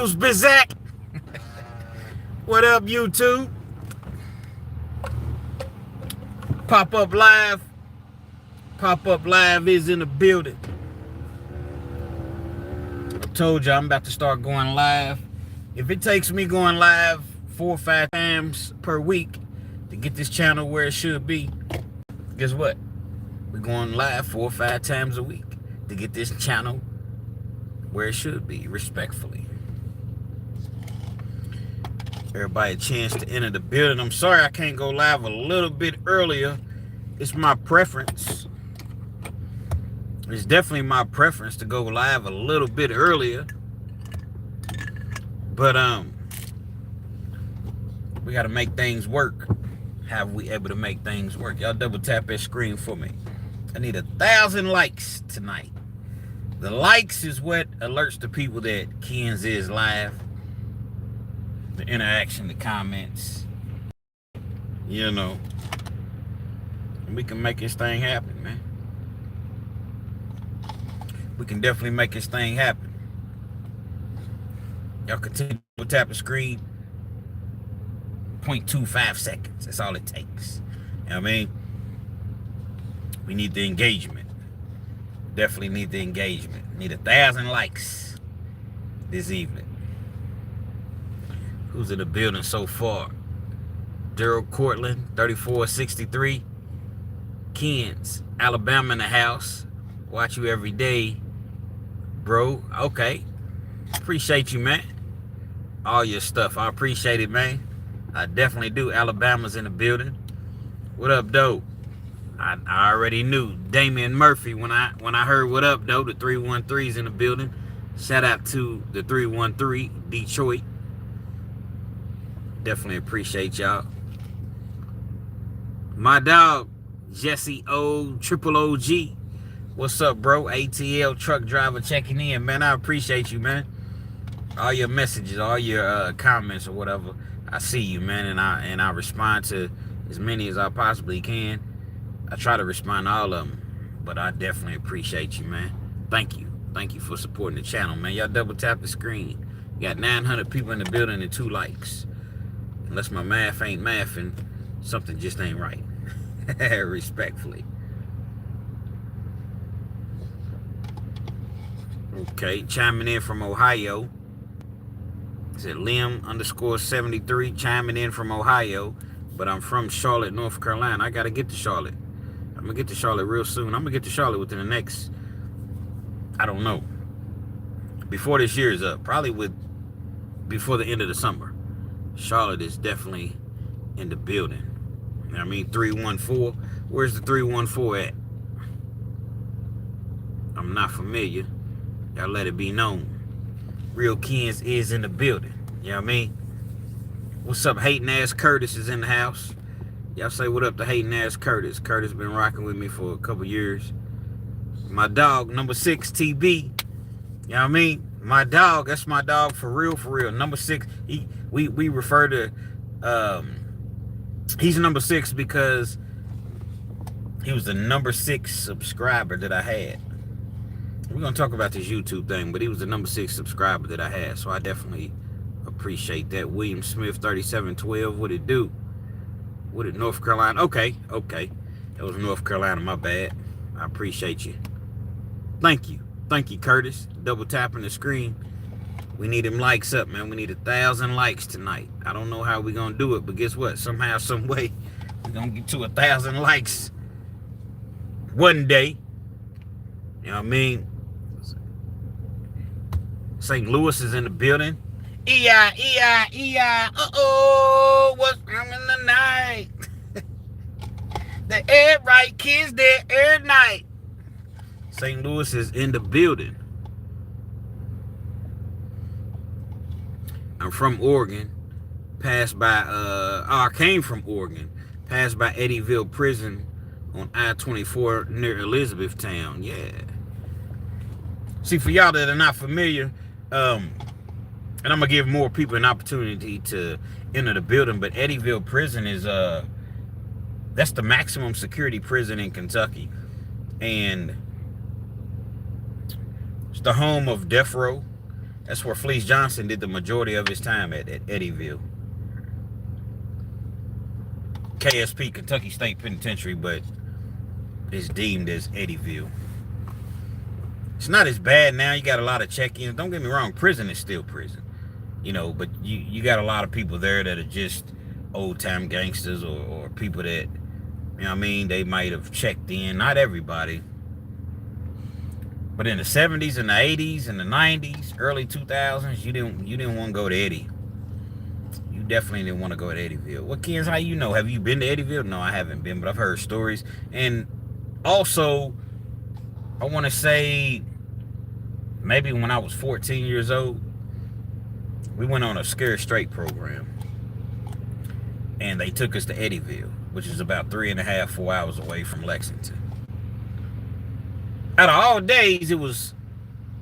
Deuce Bizak. What up, YouTube? Pop-up live. Pop-up live is in the building. I told you I'm about to start going live. If it takes me going live 4 or 5 times per week to get this channel where it should be, guess what? We're going live 4 or 5 times a week to get this channel where it should be, respectfully. Everybody a chance to enter the building. I'm sorry I can't go live a little bit earlier. It's my preference. It's definitely my preference to go live a little bit earlier. But we gotta make things work. How we able to make things work? Y'all double tap that screen for me. I need 1,000 likes tonight. The likes is what alerts the people that Ken's is live. The interaction, the comments, you know. And we can make this thing happen, man. We can definitely make this thing happen. Y'all continue to tap the screen. 0.25 seconds. That's all it takes. You know what I mean? We need the engagement. Definitely need the engagement. Need 1,000 likes this evening. Who's in the building so far? Daryl Cortland, 3463. Ken's, Alabama in the house. Watch you every day, bro. Okay. Appreciate you, man. All your stuff. I appreciate it, man. I definitely do. Alabama's in the building. What up, though? I already knew. Damian Murphy, when I heard what up, though, the 313's in the building. Shout out to the 313, Detroit. Definitely appreciate y'all. My dog, Jesse O, Triple OG. What's up, bro? ATL truck driver checking in, man. I appreciate you, man. All your messages, all your comments or whatever. I see you, man, and I respond to as many as I possibly can. I try to respond to all of them, but I definitely appreciate you, man. Thank you. Thank you for supporting the channel, man. Y'all double tap the screen. You got 900 people in the building and 2 likes. Unless my math ain't mathing, something just ain't right. Respectfully. Okay, chiming in from Ohio. Is it Lim_73 chiming in from Ohio, but I'm from Charlotte, North Carolina. I gotta get to Charlotte. I'm gonna get to Charlotte real soon. I'm gonna get to Charlotte within the next, I don't know, before this year is up. Probably before the end of the summer. Charlotte is definitely in the building. You know what I mean? 314. Where's the 314 at? I'm not familiar. Y'all let it be known. Real Ken's is in the building. You know what I mean? What's up? Hating ass Curtis is in the house. Y'all say what up to hating ass Curtis. Curtis been rocking with me for a couple years. My dog, number 6 TB. You know what I mean? My dog, that's my dog for real, for real. Number 6, we refer to, he's number 6 because he was the number 6 subscriber that I had. We're going to talk about this YouTube thing, but he was the number 6 subscriber that I had, so I definitely appreciate that. William Smith, 3712, what it do? What it, North Carolina? Okay. That was North Carolina, my bad. I appreciate you. Thank you. Thank you, Curtis. Double tapping the screen. We need them likes up, man. We need 1,000 likes tonight. I don't know how we're going to do it, but guess what? Somehow, some way, we're going to get to 1,000 likes one day. You know what I mean? St. Louis is in the building. E-I. Uh-oh, what's coming tonight? The air right kids there every night. St. Louis is in the building. I'm from Oregon. Passed by, I came from Oregon. Passed by Eddyville Prison on I-24 near Elizabethtown. Yeah. See, for y'all that are not familiar, and I'm gonna give more people an opportunity to enter the building, but Eddyville Prison is that's the maximum security prison in Kentucky, and it's the home of death row. That's where Fleece Johnson did the majority of his time at Eddyville. KSP, Kentucky State Penitentiary, but it's deemed as Eddyville. It's not as bad now. You got a lot of check-ins. Don't get me wrong, prison is still prison. You know, but you got a lot of people there that are just old-time gangsters or people that, you know what I mean, they might have checked in. Not everybody. But in the 70s and the 80s and the 90s, early 2000s, you didn't want to go to Eddy. You definitely didn't want to go to Eddyville. What, Kens, how you know? Have you been to Eddyville? No, I haven't been, but I've heard stories. And also, I want to say maybe when I was 14 years old, we went on a Scared Straight program. And they took us to Eddyville, which is about 3.5, 4 hours away from Lexington. Out of all days, it was,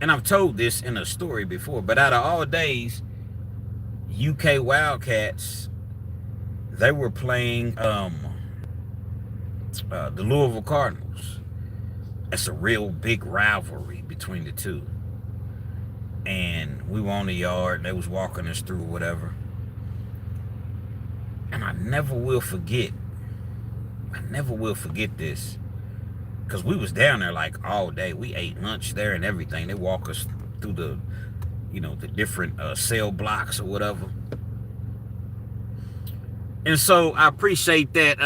and I've told this in a story before, but out of all days, UK Wildcats, they were playing the Louisville Cardinals. That's a real big rivalry between the two. And we were on the yard, they was walking us through whatever. And I never will forget this. Because we was down there like all day. We ate lunch there and everything. They walk us through the, you know, the different cell blocks or whatever. And so I appreciate that.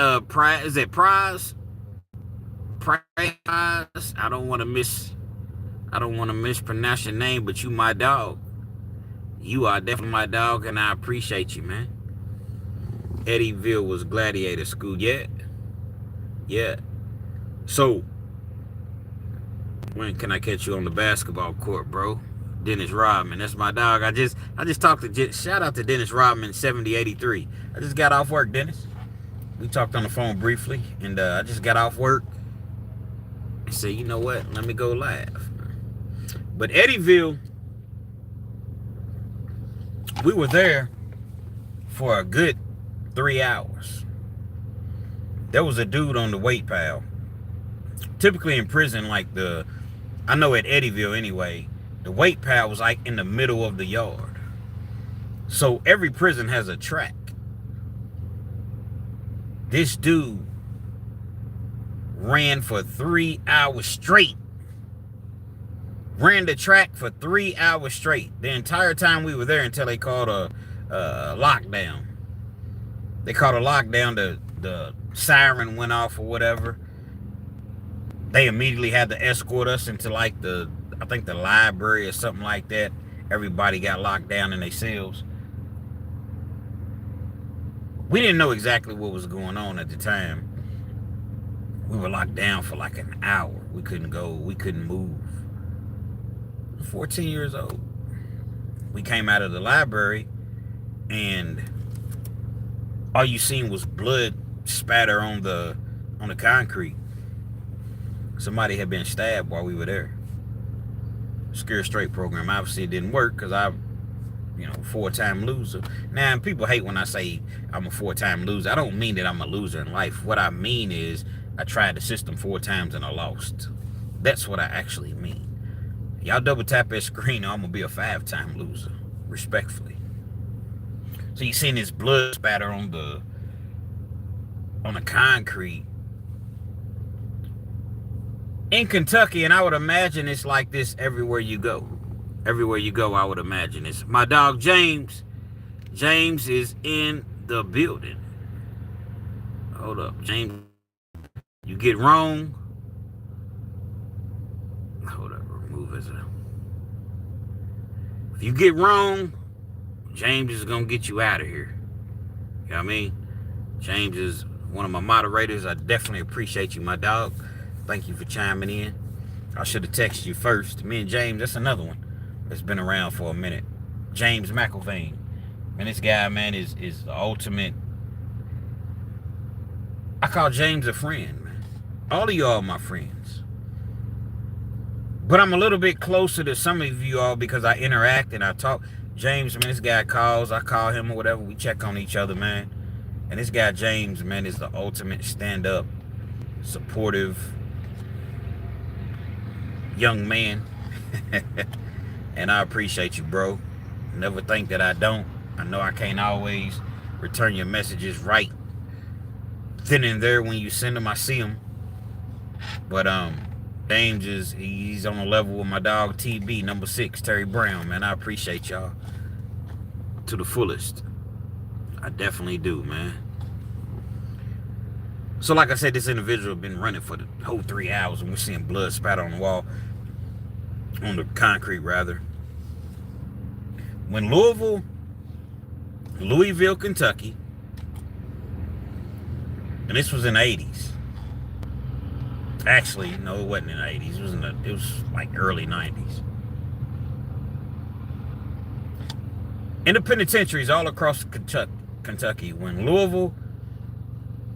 Is that Prize? Prize? I don't want to mispronounce your name, but you my dog. You are definitely my dog, and I appreciate you, man. Eddyville was gladiator school. Yeah. So, when can I catch you on the basketball court, bro? Dennis Rodman, that's my dog. I just talked to, shout out to Dennis Rodman, 7083. I just got off work, Dennis. We talked on the phone briefly, and I just got off work. I said, you know what? Let me go live. But Eddyville, we were there for a good 3 hours. There was a dude on the weight pal. Typically in prison, like I know at Eddyville anyway, the weight pal was like in the middle of the yard. So every prison has a track. This dude ran for 3 hours straight. Ran the track for 3 hours straight. The entire time we were there until they called a lockdown. They called a lockdown. The siren went off or whatever. They immediately had to escort us into like I think the library or something like that. Everybody got locked down in their cells. We didn't know exactly what was going on at the time. We were locked down for like an hour. We couldn't go. We couldn't move. 14 years old. We came out of the library and all you seen was blood spatter on the concrete. Somebody had been stabbed while we were there. Scared Straight program. Obviously it didn't work because I'm, 4-time loser. Now, people hate when I say I'm a 4-time loser. I don't mean that I'm a loser in life. What I mean is I tried the system 4 times and I lost. That's what I actually mean. Y'all double tap that screen or I'm going to be a 5-time loser. Respectfully. So you seen this blood spatter on the concrete. In Kentucky, and I would imagine it's like this everywhere you go. Everywhere you go, I would imagine it's my dog James. James is in the building. Hold up, James. You get wrong. Hold up, remove as a. If you get wrong, James is gonna get you out of here. You know what I mean? James is one of my moderators. I definitely appreciate you, my dog. Thank you for chiming in. I should have texted you first. Me and James, that's another one that's been around for a minute. James McElvain. And this guy, man, is the ultimate. I call James a friend, man. All of y'all are my friends. But I'm a little bit closer to some of you all because I interact and I talk. James, man, this guy calls. I call him or whatever. We check on each other, man. And this guy, James, man, is the ultimate stand-up, supportive young man. And I appreciate you, bro. Never think that I don't. I know I can't always return your messages right then and there when you send them. I see them. But Dame he's on a level with my dog TB, number 6, Terry Brown, man. I appreciate y'all to the fullest. I definitely do, man. So like I said, this individual been running for the whole 3 hours, and we're seeing blood spatter on the wall, on the concrete rather. When Louisville, Kentucky, and this was in the 80s. Actually, no, it wasn't in the 80s. It was like early 90s. In the penitentiaries all across Kentucky, when Louisville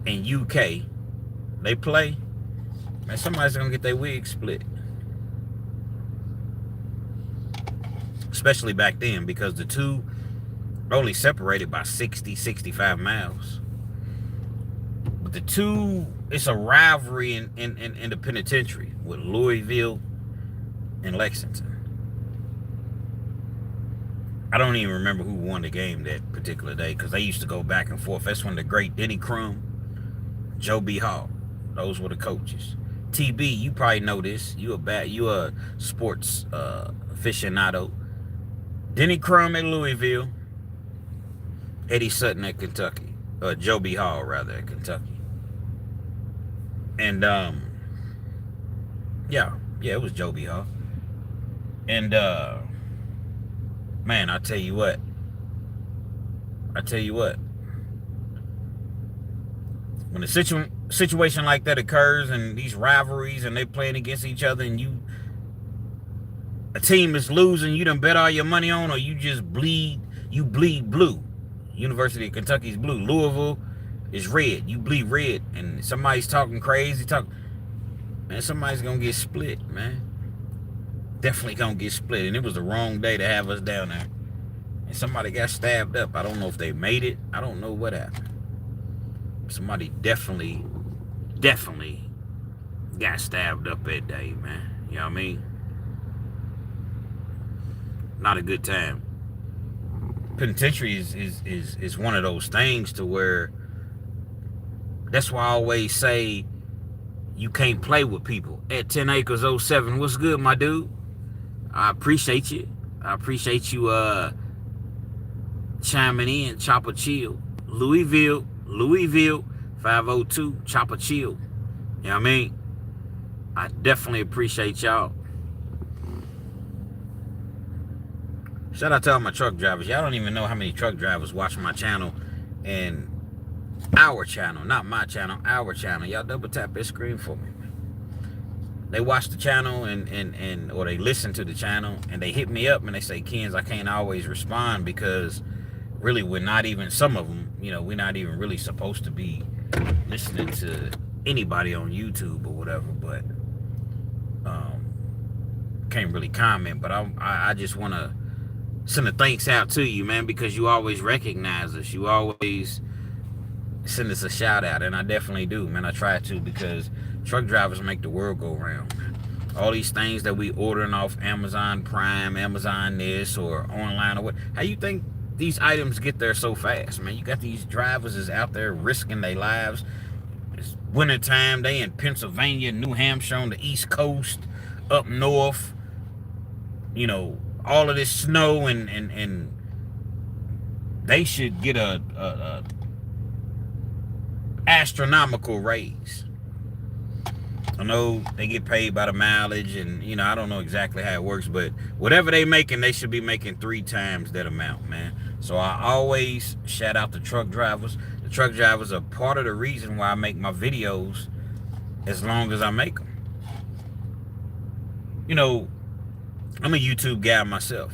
and UK, they play, man, somebody's gonna get their wig split. Especially back then, because the two are only separated by 60, 65 miles. But the two, it's a rivalry in the penitentiary with Louisville and Lexington. I don't even remember who won the game that particular day, because they used to go back and forth. That's when the great Denny Crum, Joe B. Hall, those were the coaches. TB, you probably know this. You a sports aficionado. Denny Crum at Louisville, Eddie Sutton at Kentucky, Joe B. Hall rather at Kentucky. And yeah, it was Joe B. Hall. And man, I tell you what. When a situation like that occurs, and these rivalries, and they playing against each other, and a team is losing, you done bet all your money on, or you just bleed blue. University of Kentucky's blue. Louisville is red. You bleed red, and somebody's talking crazy, man, somebody's gonna get split, man. Definitely gonna get split. And it was the wrong day to have us down there. And somebody got stabbed up. I don't know if they made it. I don't know what happened. Somebody definitely got stabbed up that day, man. You know what I mean? Not a good time. Penitentiary is one of those things to where, that's why I always say you can't play with people. At 10 Acres 07, what's good, my dude? I appreciate you. I appreciate you chiming in. Chopper Chill. Louisville 502, Chopper Chill. You know what I mean? I definitely appreciate y'all. Shout out to all my truck drivers. Y'all don't even know how many truck drivers watch my channel, and our channel, not my channel, our channel. Y'all double tap that screen for me. They watch the channel or they listen to the channel, and they hit me up and they say, Kens, I can't always respond because really we're not even, some of them, we're not even really supposed to be listening to anybody on YouTube or whatever, but can't really comment. But I just want to send a thanks out to you, man, because you always recognize us. You always send us a shout out, and I definitely do, man. I try to, because truck drivers make the world go round, man. All these things that we ordering off Amazon Prime, Amazon this, or online or what. How you think these items get there so fast, man? You got these drivers is out there risking their lives. It's wintertime. They in Pennsylvania, New Hampshire, on the East Coast, up north. All of this snow, and they should get a astronomical raise. I know they get paid by the mileage, and I don't know exactly how it works, but whatever they making, they should be making 3 times that amount, man. So I always shout out the truck drivers. The truck drivers are part of the reason why I make my videos as long as I make them. I'm a YouTube guy myself.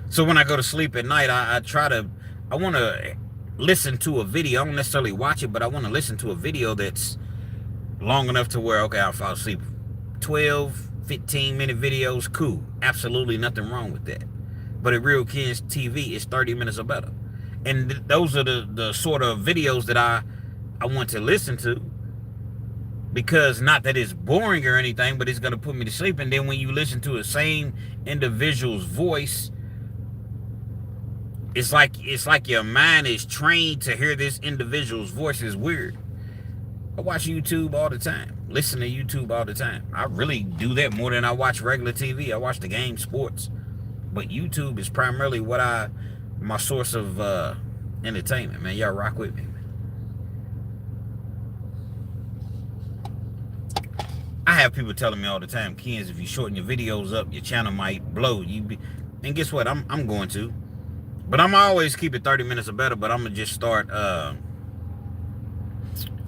So when I go to sleep at night, I want to listen to a video. I don't necessarily watch it, but I want to listen to a video that's long enough to where, okay, I'll fall asleep. 12, 15-minute videos, cool. Absolutely nothing wrong with that. But at Real Kens TV, it's 30 minutes or better. And those are the sort of videos that I want to listen to because not that it's boring or anything, but it's going to put me to sleep. And then when you listen to the same individual's voice, it's like your mind is trained to hear this individual's voice. Is weird. I watch YouTube all the time. Listen to YouTube all the time. I really do that more than I watch regular TV. I watch the game, sports. But YouTube is primarily my source of entertainment, man. Y'all rock with me, man. I have people telling me all the time, Kens, if you shorten your videos up, your channel might blow. And guess what? I'm going to. But I'm always keep it 30 minutes or better, but I'm going to just start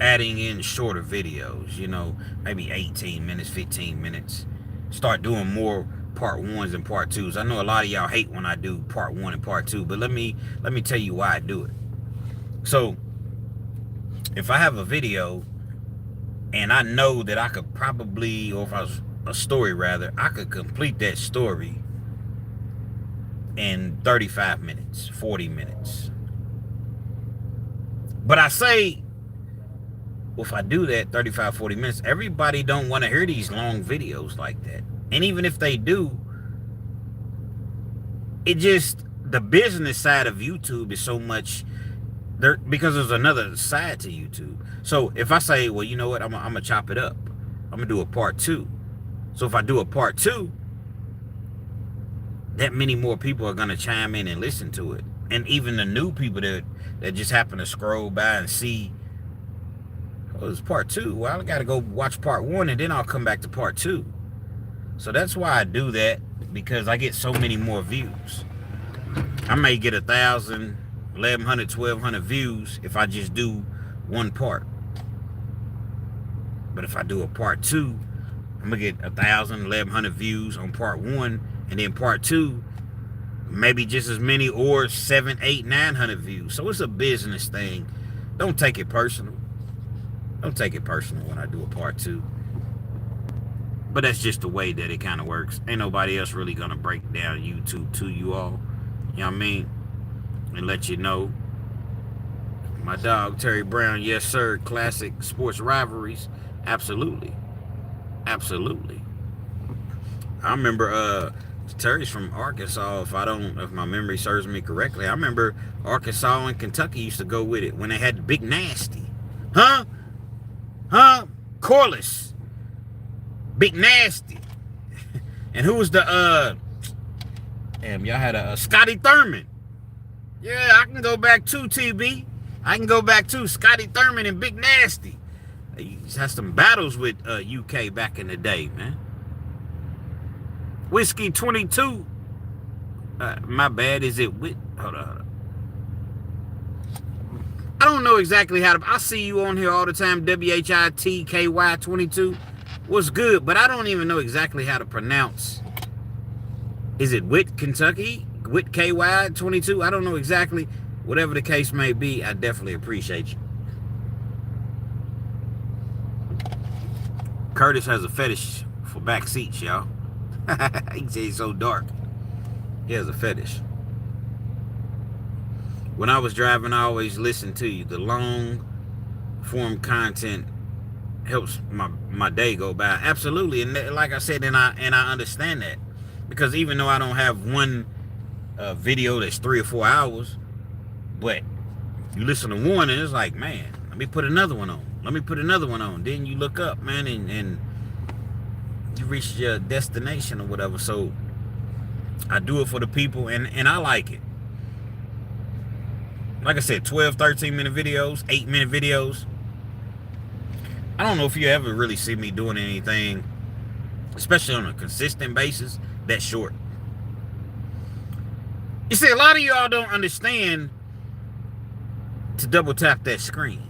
adding in shorter videos, you know, maybe 18 minutes, 15 minutes. Start doing more part 1s and part 2s. I know a lot of y'all hate when I do part 1 and part 2, but let me tell you why I do it. So, if I have a video and I know that I could probably, or if I was a story rather, I could complete that story in 35 minutes, 40 minutes. But I say, well, if I do that 35, 40 minutes, everybody don't want to hear these long videos like that. And even if they do, the business side of YouTube is so much there, because there's another side to YouTube. So if I say, well, you know what, I'm gonna chop it up. I'm gonna do a part 2. So if I do a part 2, that many more people are gonna chime in and listen to it. And even the new people that just happen to scroll by and see, oh, it's part 2. Well, I gotta go watch part 1 and then I'll come back to part 2. So that's why I do that, because I get so many more views. I may get 1,000, 1,100, 1,200 views if I just do one part. But if I do a part 2, I'm gonna get 1,000, 1,100 views on part 1, and then part 2, maybe just as many, or 700, 800, 900 views. So it's a business thing. Don't take it personal. Don't take it personal when I do a part 2. But that's just the way that it kind of works. Ain't nobody else really gonna break down YouTube to you all. You know what I mean? And let you know. My dog, Terry Brown, yes sir. Classic sports rivalries. Absolutely. Absolutely. I remember Terry's from Arkansas, if my memory serves me correctly. I remember Arkansas and Kentucky used to go with it when they had the Big Nasty. Huh? Corliss. Big Nasty. And who was the damn, y'all had a Scotty Thurman. Yeah, I can go back to TB. I can go back to Scotty Thurman and Big Nasty. He had some battles with UK back in the day, man. Whiskey 22. My bad. Is it with? Hold on. I don't know exactly how to. I see you on here all the time. WHITKY22. What's good? But I don't even know exactly how to pronounce. Is it Whit Kentucky? Whit KY 22? I don't know exactly. Whatever the case may be, I definitely appreciate you. Curtis has a fetish for back seats, y'all. He says it's so dark. He has a fetish. When I was driving, I always listened to you. The long form content helps my day go by. Absolutely. And like I said, and I understand that. Because even though I don't have one video that's 3 or 4 hours, but you listen to one and it's like, man, let me put another one on. Let me put another one on. Then you look up, man, and you reach your destination or whatever. So I do it for the people, and I like it. Like I said, 12, 13-minute videos, 8-minute videos. I don't know if you ever really see me doing anything, especially on a consistent basis, that short. You see, a lot of y'all don't understand to double tap that screen.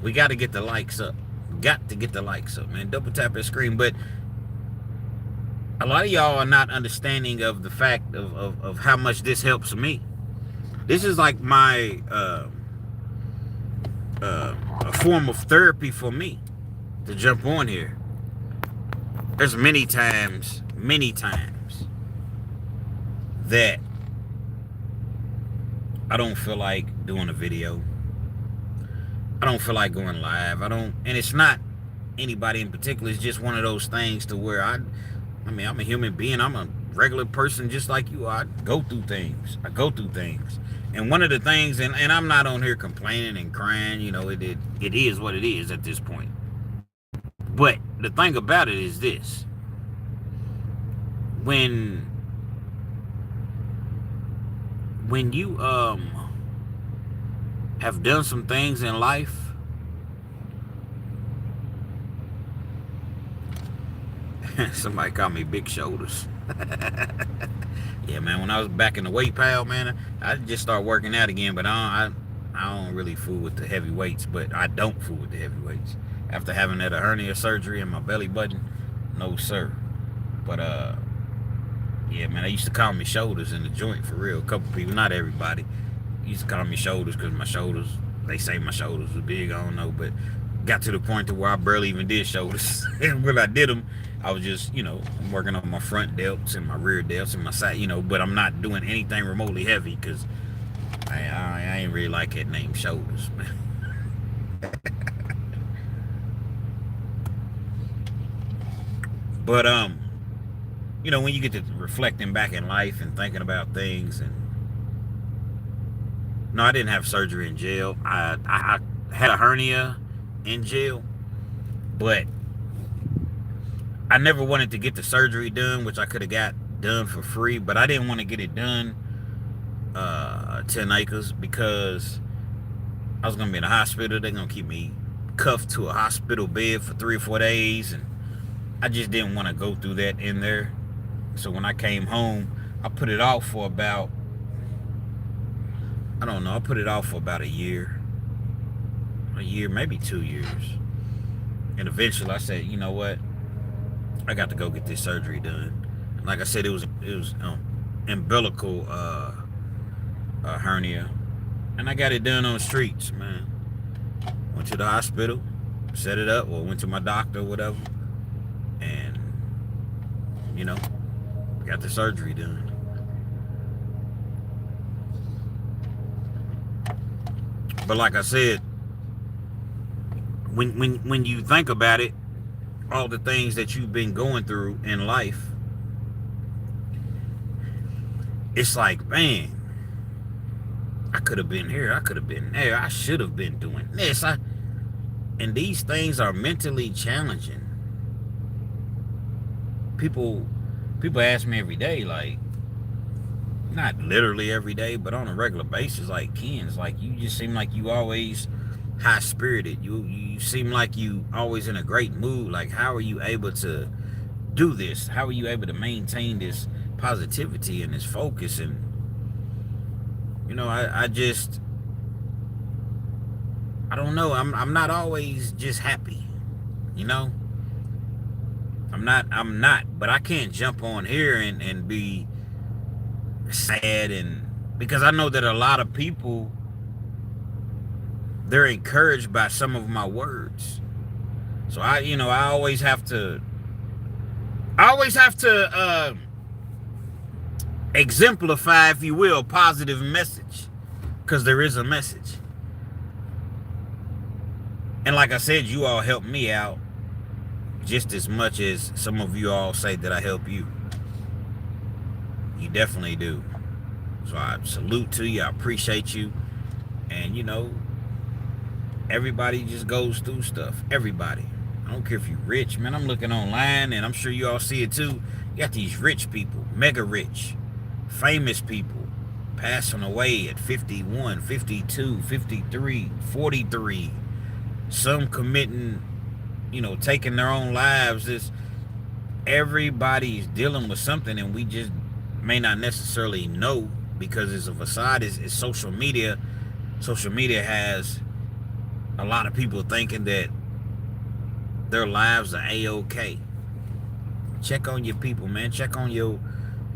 We got to get the likes up. Got to get the likes up, man. Double tap that screen. But a lot of y'all are not understanding of the fact of how much this helps me. This is like my a form of therapy for me to jump on here. There's many times that I don't feel like doing a video. I don't feel like going live. And it's not anybody in particular. It's just one of those things to where I mean, I'm a human being. I'm a regular person just like you are. I go through things. And one of the things, and I'm not on here complaining and crying, you know, it is what it is at this point. But the thing about it is this. When you have done some things in life, somebody called me Big Shoulders. Yeah, man, when I was back in the weight pile, man, I just started working out again, but I don't really fool with the heavy weights, but I don't fool with the heavy weights. After having that hernia surgery in my belly button, no sir. But yeah, man, they used to call me Shoulders in the joint, for real. A couple people, not everybody, used to call me Shoulders because my shoulders, they say my shoulders were big, I don't know, but got to the point to where I barely even did shoulders. And when I did them, I was just, you know, working on my front delts and my rear delts and my side, you know, but I'm not doing anything remotely heavy because I ain't really like that name, Shoulders, man. But you know, when you get to reflecting back in life and thinking about things, and no, I didn't have surgery in jail. I had a hernia in jail, but I never wanted to get the surgery done, which I could have got done for free, but I didn't want to get it done 10 acres because I was gonna be in the hospital. They're gonna keep me cuffed to a hospital bed for 3 or 4 days, and I just didn't want to go through that in there. So when I came home, I put it off for about, I don't know, I put it off for about a year, maybe 2 years. And eventually I said, you know what? I got to go get this surgery done. And like I said, it was umbilical hernia. And I got it done on the streets, man. Went to the hospital, set it up, or went to my doctor or whatever. And, you know, got the surgery done. But like I said, when you think about it, all the things that you've been going through in life, it's like, man, I could have been here, I could have been there, I should have been doing this. And these things are mentally challenging. People ask me every day, like, not literally every day, but on a regular basis, like, Ken, it's like, you just seem like you always high-spirited. You seem like you always in a great mood. Like, how are you able to do this? How are you able to maintain this positivity and this focus? And, you know, I don't know. I'm not always just happy, you know? I'm not, but I can't jump on here and be sad, and because I know that a lot of people, they're encouraged by some of my words. So I always have to exemplify, if you will, a positive message, because there is a message. And like I said, you all help me out just as much as some of you all say that I help you. You definitely do. So I salute to you. I appreciate you. And, you know, everybody just goes through stuff. Everybody. I don't care if you're rich, man. I'm looking online, and I'm sure you all see it too. You got these rich people, mega rich, famous people, passing away at 51, 52, 53, 43. Some committing, you know, taking their own lives. Everybody's dealing with something, and we just may not necessarily know, because it's a facade. It's social media. Social media has a lot of people thinking that their lives are A-OK. Check on your people, man. Check on your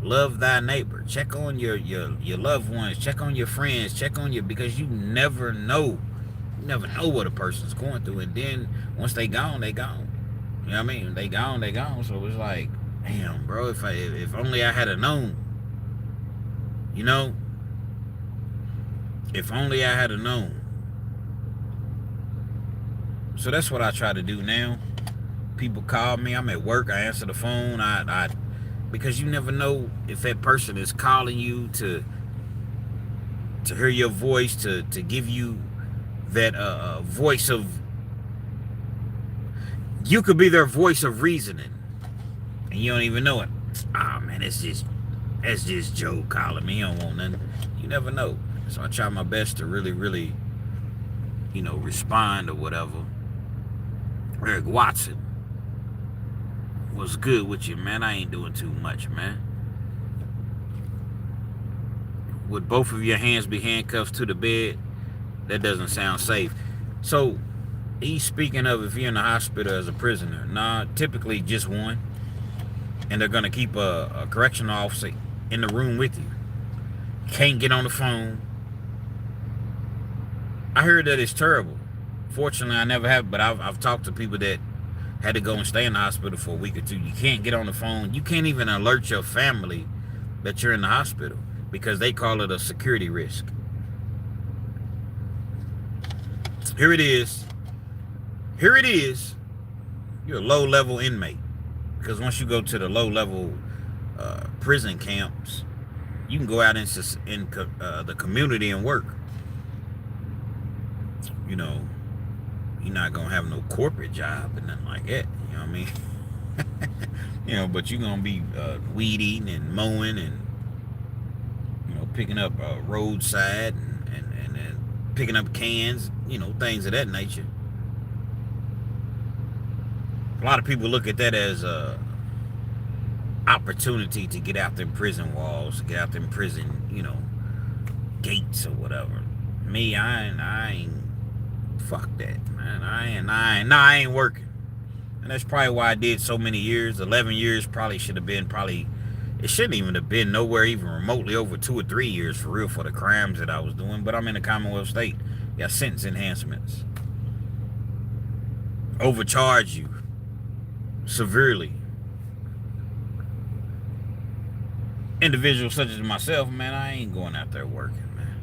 love thy neighbor. Check on your loved ones. Check on your friends. Check on your, because you never know. You never know what a person's going through. And then once they gone, they gone. You know what I mean? They gone, they gone. So it's like, damn, bro, if only I had known. You know? If only I had known. So that's what I try to do now. People call me. I'm at work. I answer the phone. Because you never know if that person is calling you to hear your voice, to give you that voice of. You could be their voice of reasoning, and you don't even know it. Ah, man, that's just Joe calling me. He don't want nothing. You never know. So I try my best to really, really, respond or whatever. Eric Watson, what's good with you, man? I ain't doing too much, man. Would both of your hands be handcuffed to the bed? That doesn't sound safe. So he's speaking of if you're in the hospital as a prisoner. Nah, typically just one. And they're going to keep a correctional officer in the room with you. Can't get on the phone. I heard that it's terrible. Fortunately, I never have, but I've talked to people that had to go and stay in the hospital for a week or two. You can't get on the phone. You can't even alert your family that you're in the hospital because they call it a security risk. Here it is. You're a low-level inmate. Because once you go to the low-level prison camps, you can go out in the community and work. You're not going to have no corporate job and nothing like that. You know what I mean? But you're going to be weed eating and mowing and, picking up roadside and picking up cans, things of that nature. A lot of people look at that as a opportunity to get out them prison walls, to get out them prison, gates or whatever. Me, I ain't fuck that, man. I ain't working. And that's probably why I did so many years. 11 years probably should have been it shouldn't even have been nowhere even remotely over 2 or 3 years for real for the crimes that I was doing. But I'm in a Commonwealth state. Got sentence enhancements. Overcharge you severely. Individuals such as myself, man, I ain't going out there working, man.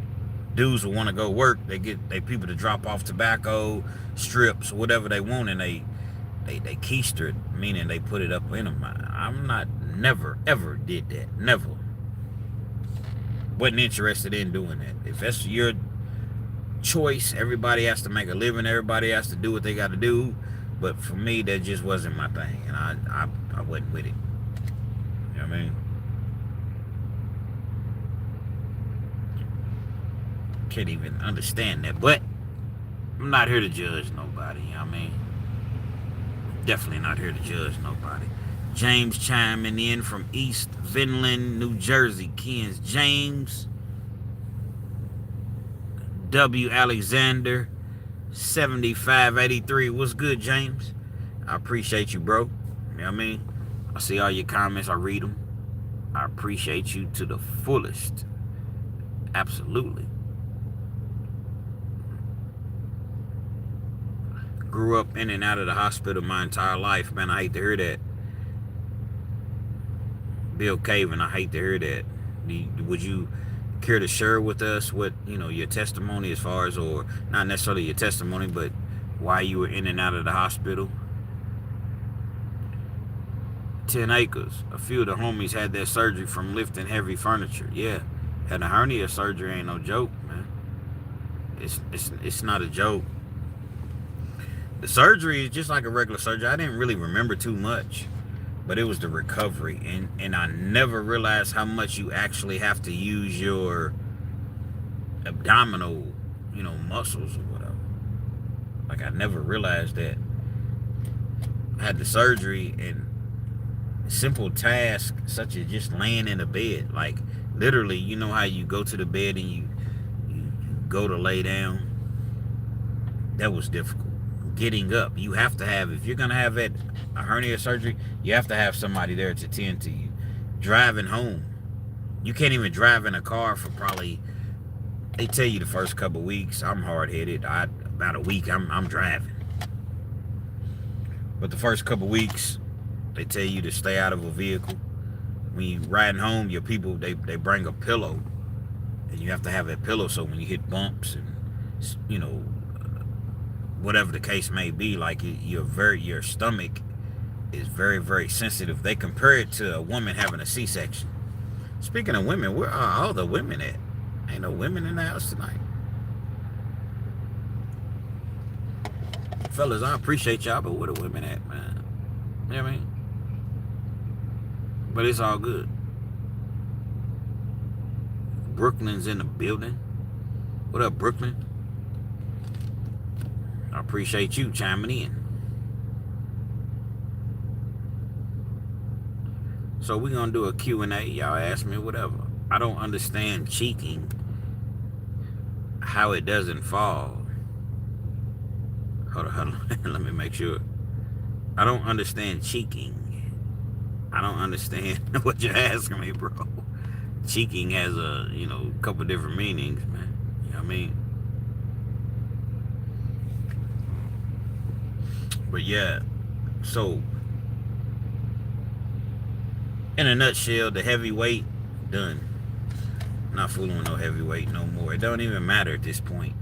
Dudes who want to go work, they get people to drop off tobacco, strips, whatever they want, and they keister it, meaning they put it up in them. I'm not, never, ever did that. Never. Wasn't interested in doing that. If that's your choice, everybody has to make a living, everybody has to do what they got to do. But for me, that just wasn't my thing, and I wasn't with it. You know what I mean? Can't even understand that, but I'm not here to judge nobody. You know what I mean? Definitely not here to judge nobody. James chiming in from East Vinland, New Jersey. Ken's James. W. Alexander. 7583. What's good, James? I appreciate you, bro. You know what I mean? I see all your comments. I read them. I appreciate you to the fullest. Absolutely. Grew up in and out of the hospital my entire life. Man, I hate to hear that. Bill Caven, I hate to hear that. Would you care to share with us what, your testimony as far as, or not necessarily your testimony, but why you were in and out of the hospital? 10 acres. A few of the homies had their surgery from lifting heavy furniture. Yeah. Had a hernia surgery ain't no joke, man. It's not a joke. The surgery is just like a regular surgery. I didn't really remember too much, but it was the recovery. And I never realized how much you actually have to use your abdominal, muscles or whatever. Like, I never realized that. I had the surgery, and simple tasks such as just laying in a bed. Like, literally, you know how you go to the bed and you go to lay down? That was difficult. Getting up, you have to have, if you're gonna have a hernia surgery, you have to have somebody there to tend to you. Driving home, you can't even drive in a car for probably, they tell you the first couple weeks. I'm hard-headed. About a week I'm driving, but the first couple weeks they tell you to stay out of a vehicle. When you riding home, your people, they bring a pillow, and you have to have that pillow so when you hit bumps and whatever the case may be, like your stomach is very, very sensitive. They compare it to a woman having a C-section. Speaking of women, where are all the women at? Ain't no women in the house tonight. Fellas, I appreciate y'all, but where the women at, man? You know what I mean? But it's all good. Brooklyn's in the building. What up, Brooklyn? I appreciate you chiming in. So we're going to do a Q&A. Y'all ask me whatever. I don't understand cheeking, how it doesn't fall. Hold on. Let me make sure. I don't understand cheeking. I don't understand what you're asking me, bro. Cheeking has a, couple different meanings, man. You know what I mean? But yeah, so in a nutshell, the heavyweight, done. Not fooling with no heavyweight no more. It don't even matter at this point,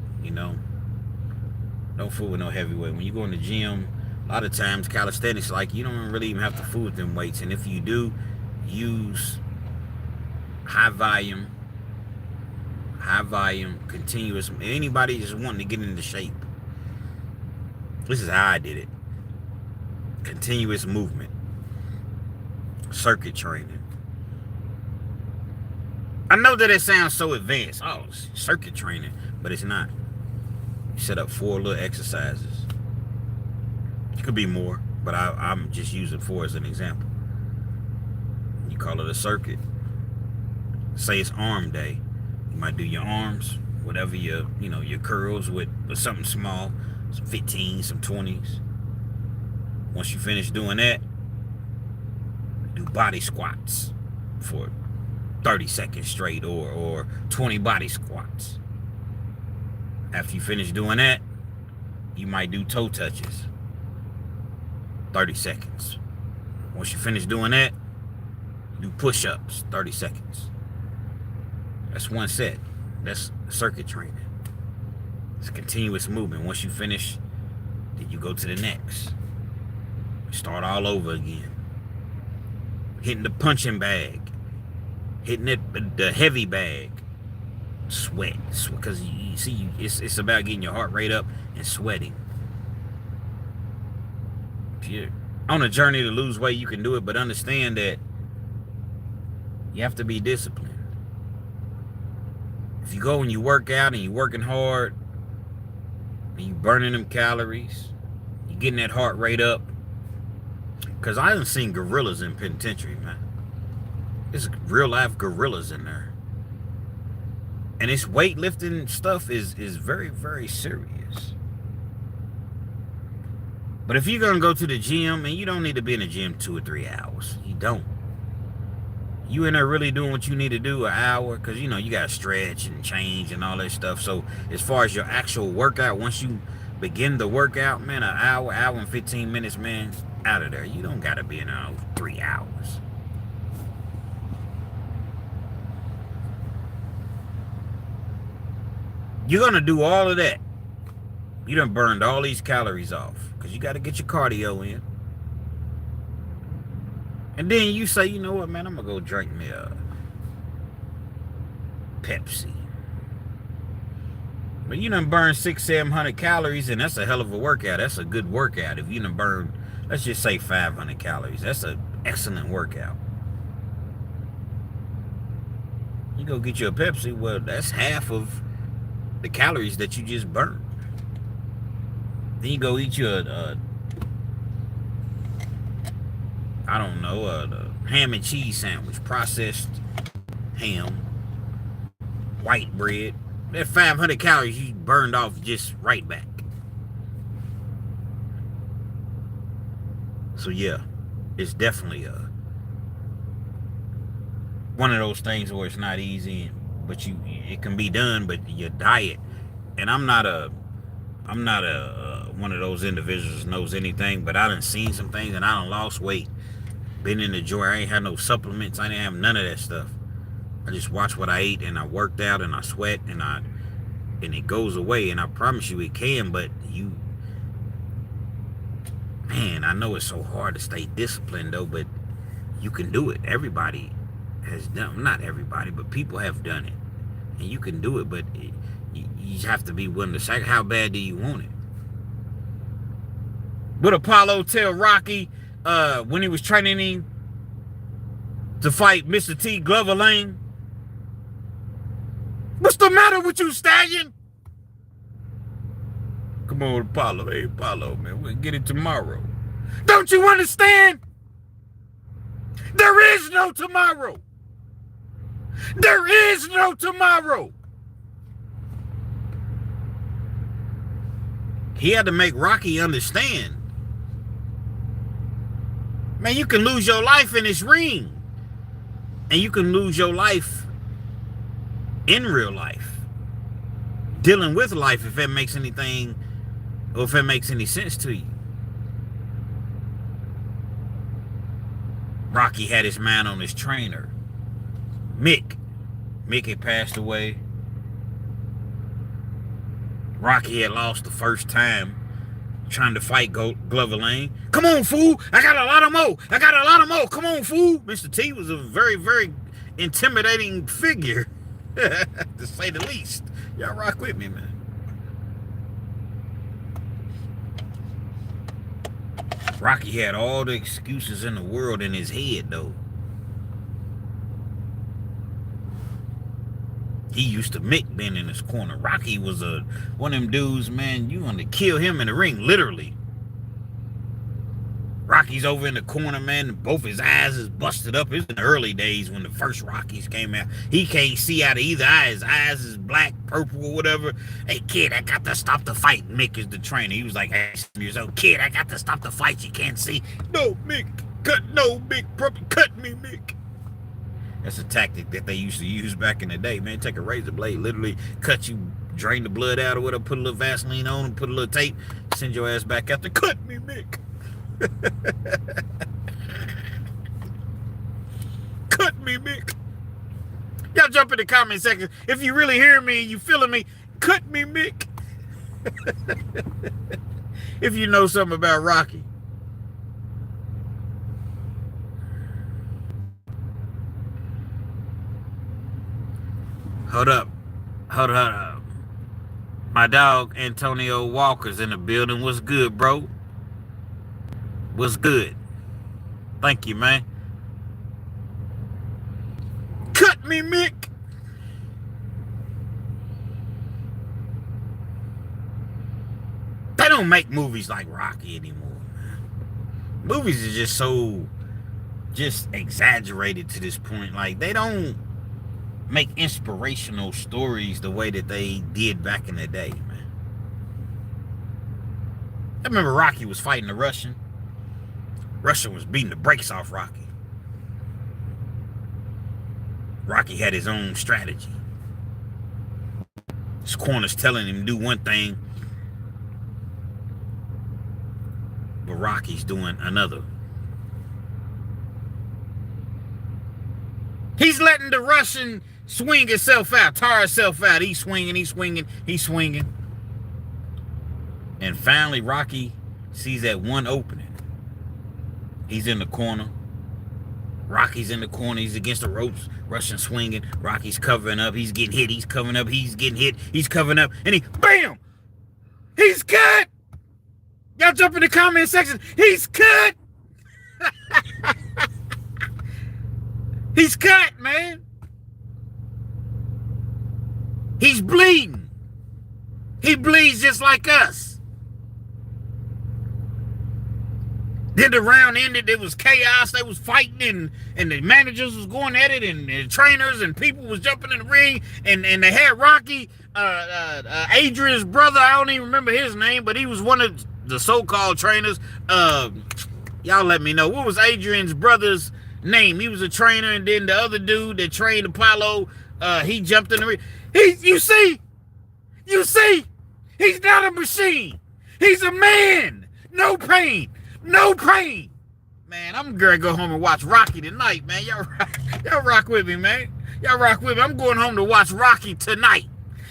Don't fool with no heavyweight. When you go in the gym, a lot of times calisthenics, like, you don't really even have to fool with them weights. And if you do, use high volume, continuous. Anybody just wanting to get into shape, this is how I did it. Continuous movement. Circuit training. I know that it sounds so advanced. Oh, circuit training. But it's not. You set up 4 little exercises. It could be more, but I'm just using 4 as an example. You call it a circuit. Say it's arm day. You might do your arms, whatever your curls with something small, some 15s, some 20s. Once you finish doing that, do body squats for 30 seconds straight, or 20 body squats. After you finish doing that, you might do toe touches, 30 seconds. Once you finish doing that, do push-ups, 30 seconds. That's one set. That's circuit training. It's continuous movement. Once you finish, then you go to the next. Start all over again. Hitting the punching bag. Hitting the heavy bag. Sweat. Because you see, it's about getting your heart rate up and sweating. If you're on a journey to lose weight, you can do it, but understand that you have to be disciplined. If you go and you work out and you're working hard and you're burning them calories, you're getting that heart rate up. Because I haven't seen gorillas in penitentiary, man. There's real life gorillas in there. And this weightlifting stuff is very, very serious. But if you're going to go to the gym, and you don't need to be in the gym 2 or 3 hours. You don't. You in there really doing what you need to do an hour, because, you got to stretch and change and all that stuff. So as far as your actual workout, once you begin the workout, man, an hour and 15 minutes, man, out of there. You don't got to be in there 3 hours. You're going to do all of that. You done burned all these calories off, because you got to get your cardio in. And then you say, you know what, man, I'm going to go drink me a Pepsi. But you done burned 600-700 calories, and that's a hell of a workout. That's a good workout. If you done burned, let's just say 500 calories. That's an excellent workout. You go get you a Pepsi, well, that's half of the calories that you just burned. Then you go eat you a ham and cheese sandwich, processed ham, white bread. That 500 calories you burned off just right back. So yeah, it's definitely one of those things where it's not easy, but it can be done. But your diet, and I'm not one of those individuals that knows anything, but I done seen some things, and I done lost weight. Been in the joint. I ain't had no supplements. I didn't have none of that stuff. I just watched what I ate, and I worked out, and I sweat, and it goes away. And I promise you it can, but Man, I know it's so hard to stay disciplined though, but you can do it. Everybody has done, not everybody, but people have done it. And you can do it, but you have to be willing to sacrifice. How bad do you want it? Would Apollo tell Rocky when he was training him to fight Mr. T. Glover Lane? What's the matter with you, Stallion? Come on, Apollo. Hey, Apollo, man, we'll get it tomorrow. Don't you understand? There is no tomorrow. There is no tomorrow. He had to make Rocky understand. Man, you can lose your life in this ring. And you can lose your life in real life. Dealing with life, if it makes anything, or if it makes any sense to you. Rocky had his mind on his trainer, Mick. Mick had passed away. Rocky had lost the first time trying to fight Glover Lane. Come on, fool. I got a lot of more. I got a lot of more. Come on, fool. Mr. T was a very, very intimidating figure, to say the least. Y'all rock with me, man. Rocky had all the excuses in the world in his head, though. He used to Mick being in his corner. Rocky was one of them dudes, man, you want to kill him in the ring, literally. Rocky's over in the corner, man. Both his eyes is busted up. It's in the early days when the first Rockies came out. He can't see out of either eye. His eyes is black, purple, or whatever. Hey, kid, I got to stop the fight. Mick is the trainer. He was like 8 years old. Kid, I got to stop the fight. You can't see. No, Mick. Mick. Cut me, Mick. That's a tactic that they used to use back in the day, man. Take a razor blade, literally cut you, drain the blood out or whatever, put a little Vaseline on and put a little tape, send your ass back out there. Cut me, Mick. Cut me, Mick. Y'all jump in the comment section. If you really hear me, you feeling me, cut me, Mick. If you know something about Rocky. Hold up. My dog Antonio Walker's in the building. What's good, bro? What's good? Thank you, man. Cut me, Mick. They don't make movies like Rocky anymore, man. Movies are just so exaggerated to this point. Like, they don't make inspirational stories the way that they did back in the day, man. I remember Rocky was fighting the Russian. Russian was beating the brakes off Rocky. Rocky had his own strategy. His corner's telling him to do one thing, but Rocky's doing another. He's letting the Russian swing himself out, tire himself out. He's swinging. And finally, Rocky sees that one opening. He's in the corner. Rocky's in the corner. He's against the ropes. Russian swinging. Rocky's covering up. He's getting hit. He's covering up. He's getting hit. He's covering up. And bam! He's cut! Y'all jump in the comment section. He's cut! He's cut, man. He's bleeding. He bleeds just like us. Then the round ended. It was chaos. They was fighting, and the managers was going at it, and the trainers and people was jumping in the ring, and they had Rocky, Adrian's brother. I don't even remember his name, but he was one of the so-called trainers. Y'all let me know. What was Adrian's brother's name? He was a trainer, and then the other dude that trained Apollo, he jumped in the ring. You see, he's not a machine. He's a man. No pain. Man, I'm gonna go home and watch Rocky tonight, man. Y'all rock with me, man. Y'all rock with me. I'm going home to watch Rocky tonight.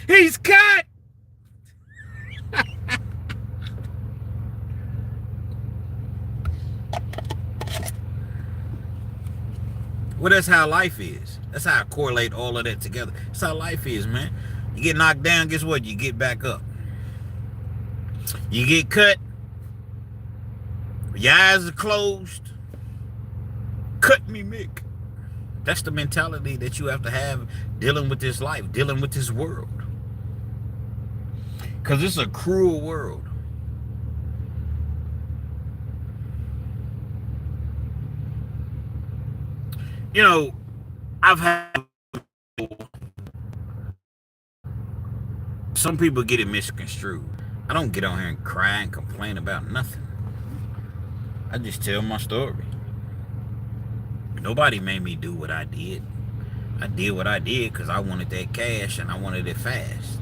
He's cut. Well, that's how life is. That's how I correlate all of that together. That's how life is, man. You get knocked down, guess what? You get back up. You get cut, your eyes are closed. Cut me, Mick. That's the mentality that you have to have dealing with this life, dealing with this world. Because it's a cruel world. You know, I've had some people get it misconstrued. I don't get on here and cry and complain about nothing. I just tell my story. Nobody made me do what I did. I did what I did because I wanted that cash and I wanted it fast.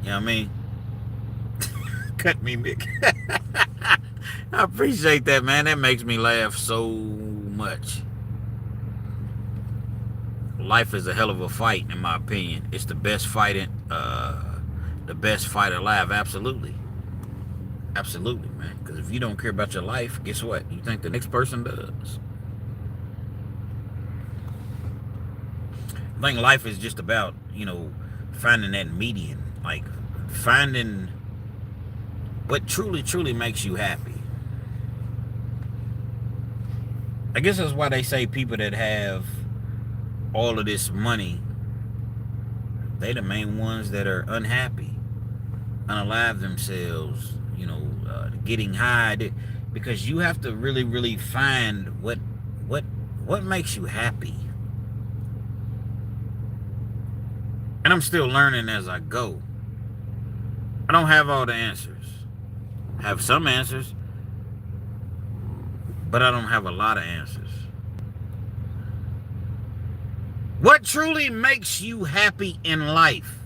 You know what I mean? Cut me, Mick. I appreciate that, man. That makes me laugh so much. Life is a hell of a fight, in my opinion. It's the best fight alive. Absolutely. Absolutely, man. Because if you don't care about your life, guess what? You think the next person does. I think life is just about, finding that median. Like, finding what truly, truly makes you happy. I guess that's why they say people that have all of this money, they the main ones that are unhappy, unalive themselves, getting high, because you have to really, really find what makes you happy. And I'm still learning as I go. I don't have all the answers. I have some answers, but I don't have a lot of answers. What truly makes you happy in life?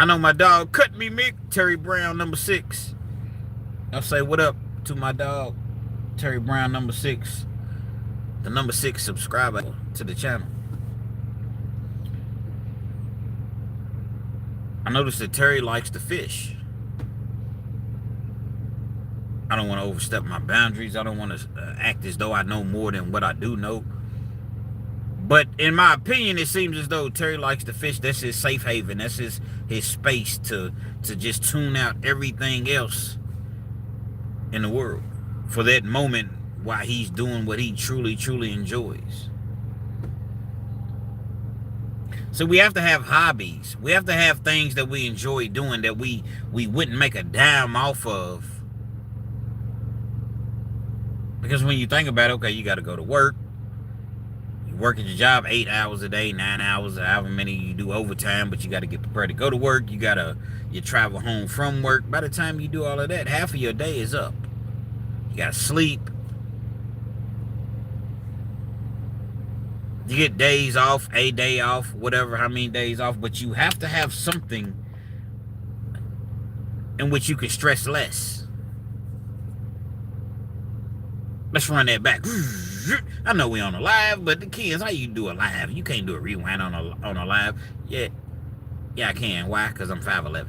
I know my dog cut me, Mick. Terry Brown, number 6. I'll say what up to my dog, Terry Brown, number 6. The number 6 subscriber to the channel. I noticed that Terry likes to fish. I don't want to overstep my boundaries. I don't want to act as though I know more than what I do know. But in my opinion, it seems as though Terry likes to fish. That's his safe haven. That's his space to just tune out everything else in the world for that moment while he's doing what he truly, truly enjoys. So we have to have hobbies. We have to have things that we enjoy doing that we wouldn't make a dime off of. Because when you think about it, okay, you got to go to work. You work at your job 8 hours a day, 9 hours, however many you do overtime, but you got to get prepared to go to work. You travel home from work. By the time you do all of that, half of your day is up. You got to sleep. You get days off, a day off, whatever, how many days off, but you have to have something in which you can stress less. Let's run that back. I know we on a live, but the kids, how you do a live? You can't do a rewind on a live. Yeah, I can. Why? Because I'm 5'11".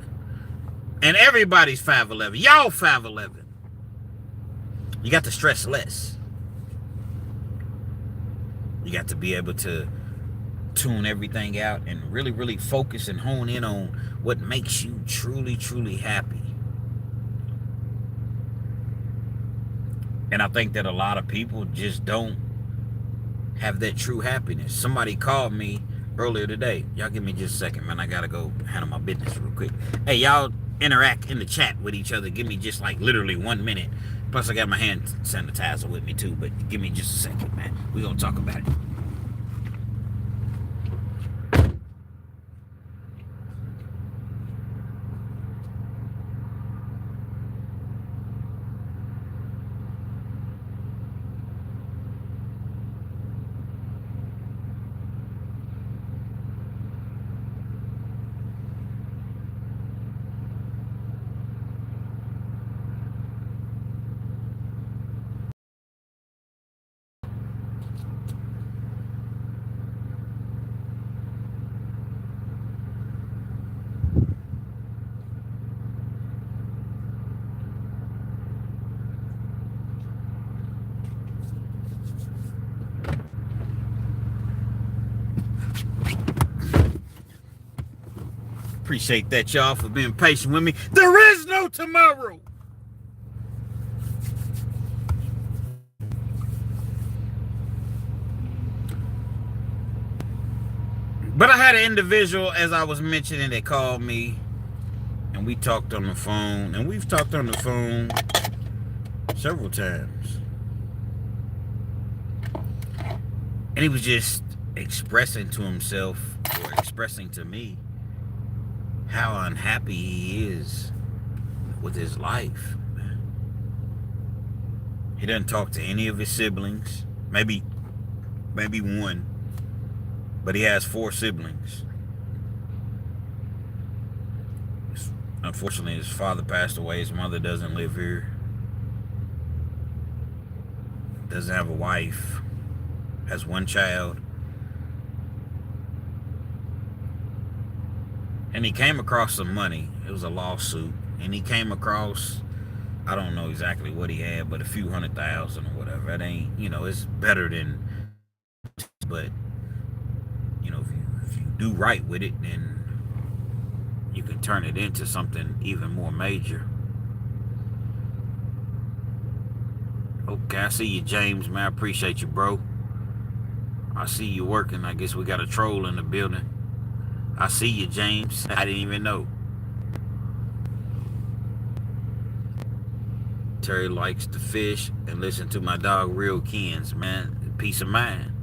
And everybody's 5'11". Y'all 5'11". You got to stress less. You got to be able to tune everything out and really, really focus and hone in on what makes you truly, truly happy. And I think that a lot of people just don't have that true happiness. Somebody called me earlier today. Y'all give me just a second, man. I got to go handle my business real quick. Hey, y'all interact in the chat with each other. Give me just like literally 1 minute. Plus, I got my hand sanitizer with me, too. But give me just a second, man. We're going to talk about it. Appreciate that, y'all, for being patient with me. There is no tomorrow. But I had an individual, as I was mentioning, that called me, and we talked on the phone, and we've talked on the phone several times. And he was just expressing to himself, or expressing to me, how unhappy he is with his life. He doesn't talk to any of his siblings. Maybe one. But he has 4 siblings. Unfortunately, his father passed away. His mother doesn't live here. Doesn't have a wife. Has 1 child. And he came across some money. It was a lawsuit. And he came across, I don't know exactly what he had, but a few $100,000 or whatever. It ain't, it's better than, but, if you do right with it, then you can turn it into something even more major. Okay, I see you, James, man. I appreciate you, bro. I see you working. I guess we got a troll in the building. I see you, James. I didn't even know. Terry likes to fish and listen to my dog, Real Kens, man. Peace of mind.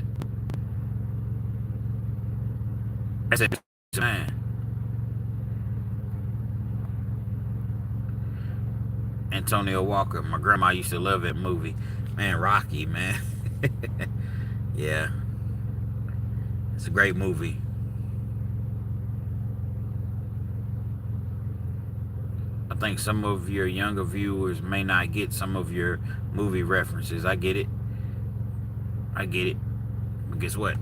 I said peace of mind. Antonio Walker. My grandma used to love that movie. Man, Rocky, man. Yeah. It's a great movie. I think some of your younger viewers may not get some of your movie references. I get it. But guess what?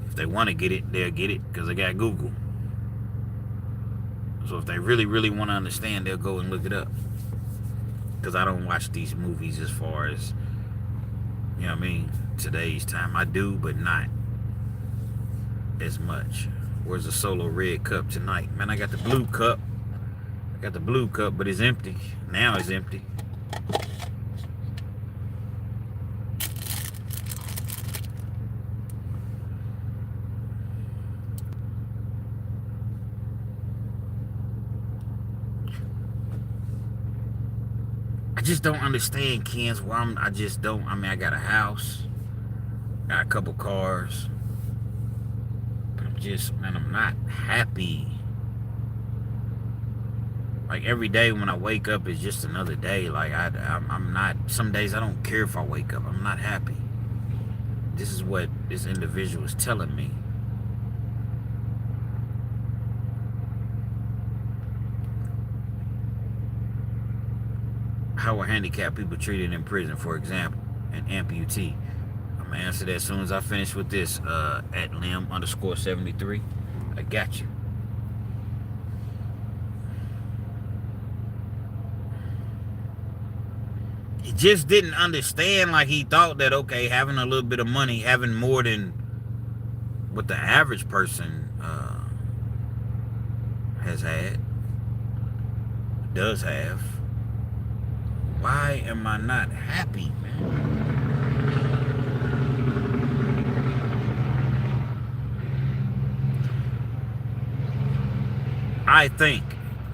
If they want to get it, they'll get it because they got Google. So if they really, really want to understand, they'll go and look it up. Because I don't watch these movies as far as, today's time. I do, but not as much. Where's the Solo red cup tonight? Man, I got the blue cup. But it's empty. Now it's empty. I just don't understand, Kens, why I just don't. I got a house, got a couple cars. I'm not happy. Like every day when I wake up is just another day. Like I'm not, some days I don't care if I wake up. I'm not happy. This is what this individual is telling me. How are handicapped people treated in prison, for example, an amputee? I'm gonna answer that as soon as I finish with this. At Lim_73. I got you. He just didn't understand. Like he thought that, okay, having a little bit of money, having more than what the average person does have. Why am I not happy, man? I think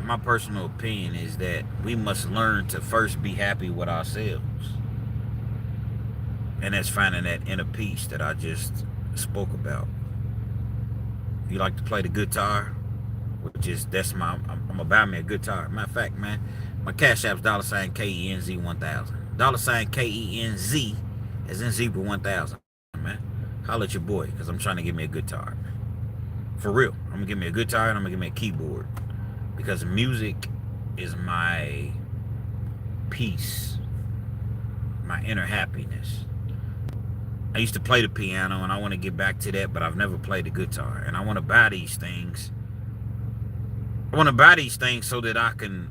my personal opinion is that we must learn to first be happy with ourselves. And that's finding that inner peace that I just spoke about. If you like to play the guitar, I'm gonna buy me a guitar. Matter of fact, man, my Cash App's $KENZ1000. $KENZ as in zebra 1000, man. Holla at your boy, because I'm trying to get me a guitar. For real. I'm gonna give me a guitar and I'm gonna give me a keyboard. Because music is my peace, my inner happiness. I used to play the piano and I want to get back to that, but I've never played the guitar. And I want to buy these things. I want to buy these things so that I can,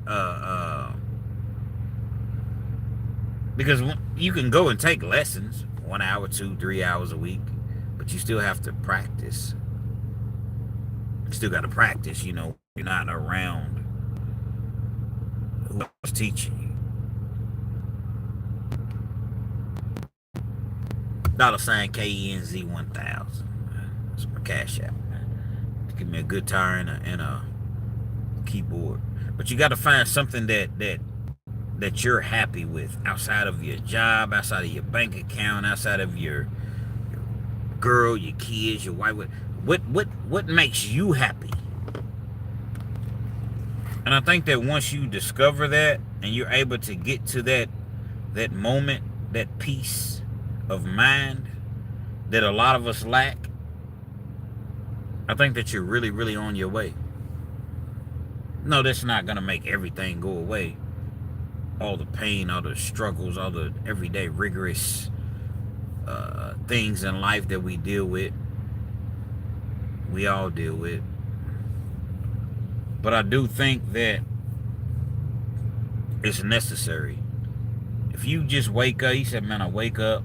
because you can go and take lessons, 1 hour, 2, 3 hours a week, but you still have to practice. Still got to practice, you know. You're not around who's teaching you. $ KENZ1000. That's my cash app. Give me a guitar and a keyboard. But you got to find something that you're happy with outside of your job, outside of your bank account, outside of your girl, your kids, your wife. What makes you happy? And I think that once you discover that and you're able to get to that moment, that peace of mind that a lot of us lack, I think that you're really, really on your way. No, that's not going to make everything go away. All the pain, all the struggles, all the everyday rigorous things in life that we deal with, we all deal with. But I do think that it's necessary. If you just wake up, he said, man, I wake up,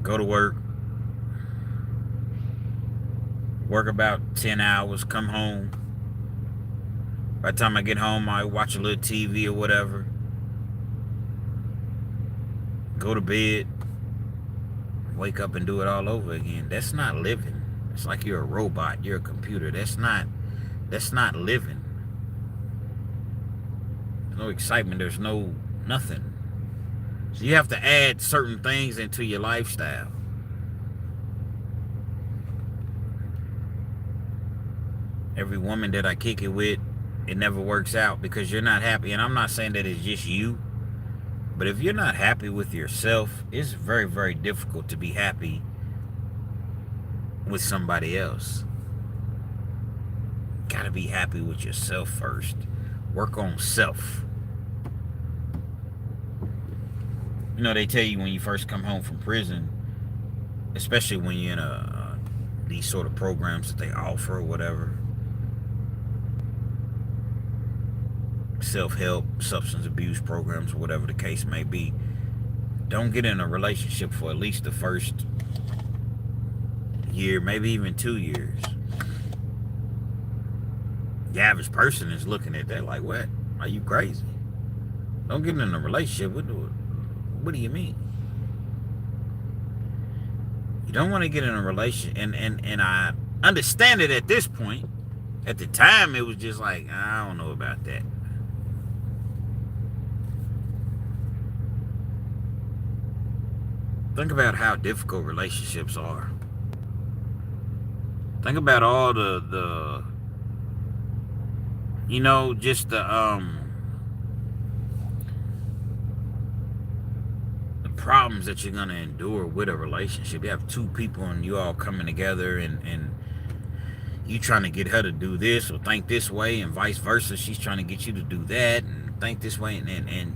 go to work about 10 hours, come home. By the time I get home, I watch a little TV or whatever. Go to bed, wake up and do it all over again. That's not living. It's like you're a robot, you're a computer. That's not living. There's no excitement, there's no nothing. So you have to add certain things into your lifestyle. Every woman that I kick it with, it never works out because you're not happy. And I'm not saying that it's just you, but if you're not happy with yourself, it's very, very difficult to be happy with somebody else. Gotta be happy with yourself first. Work on self. You know, they tell you when you first come home from prison, especially when you're in these sort of programs that they offer or whatever, self-help, substance abuse programs, or whatever the case may be, don't get in a relationship for at least the first year, maybe even 2 years. The average person is looking at that like, what? Are you crazy? Don't get in a relationship. What do you mean? You don't want to get in a relationship. And I understand it at this point. At the time, it was just like, I don't know about that. Think about how difficult relationships are. Think about all the you know, just the problems that you're gonna endure with a relationship. You have two people and you all coming together and you trying to get her to do this or think this way and vice versa. She's trying to get you to do that and think this way, and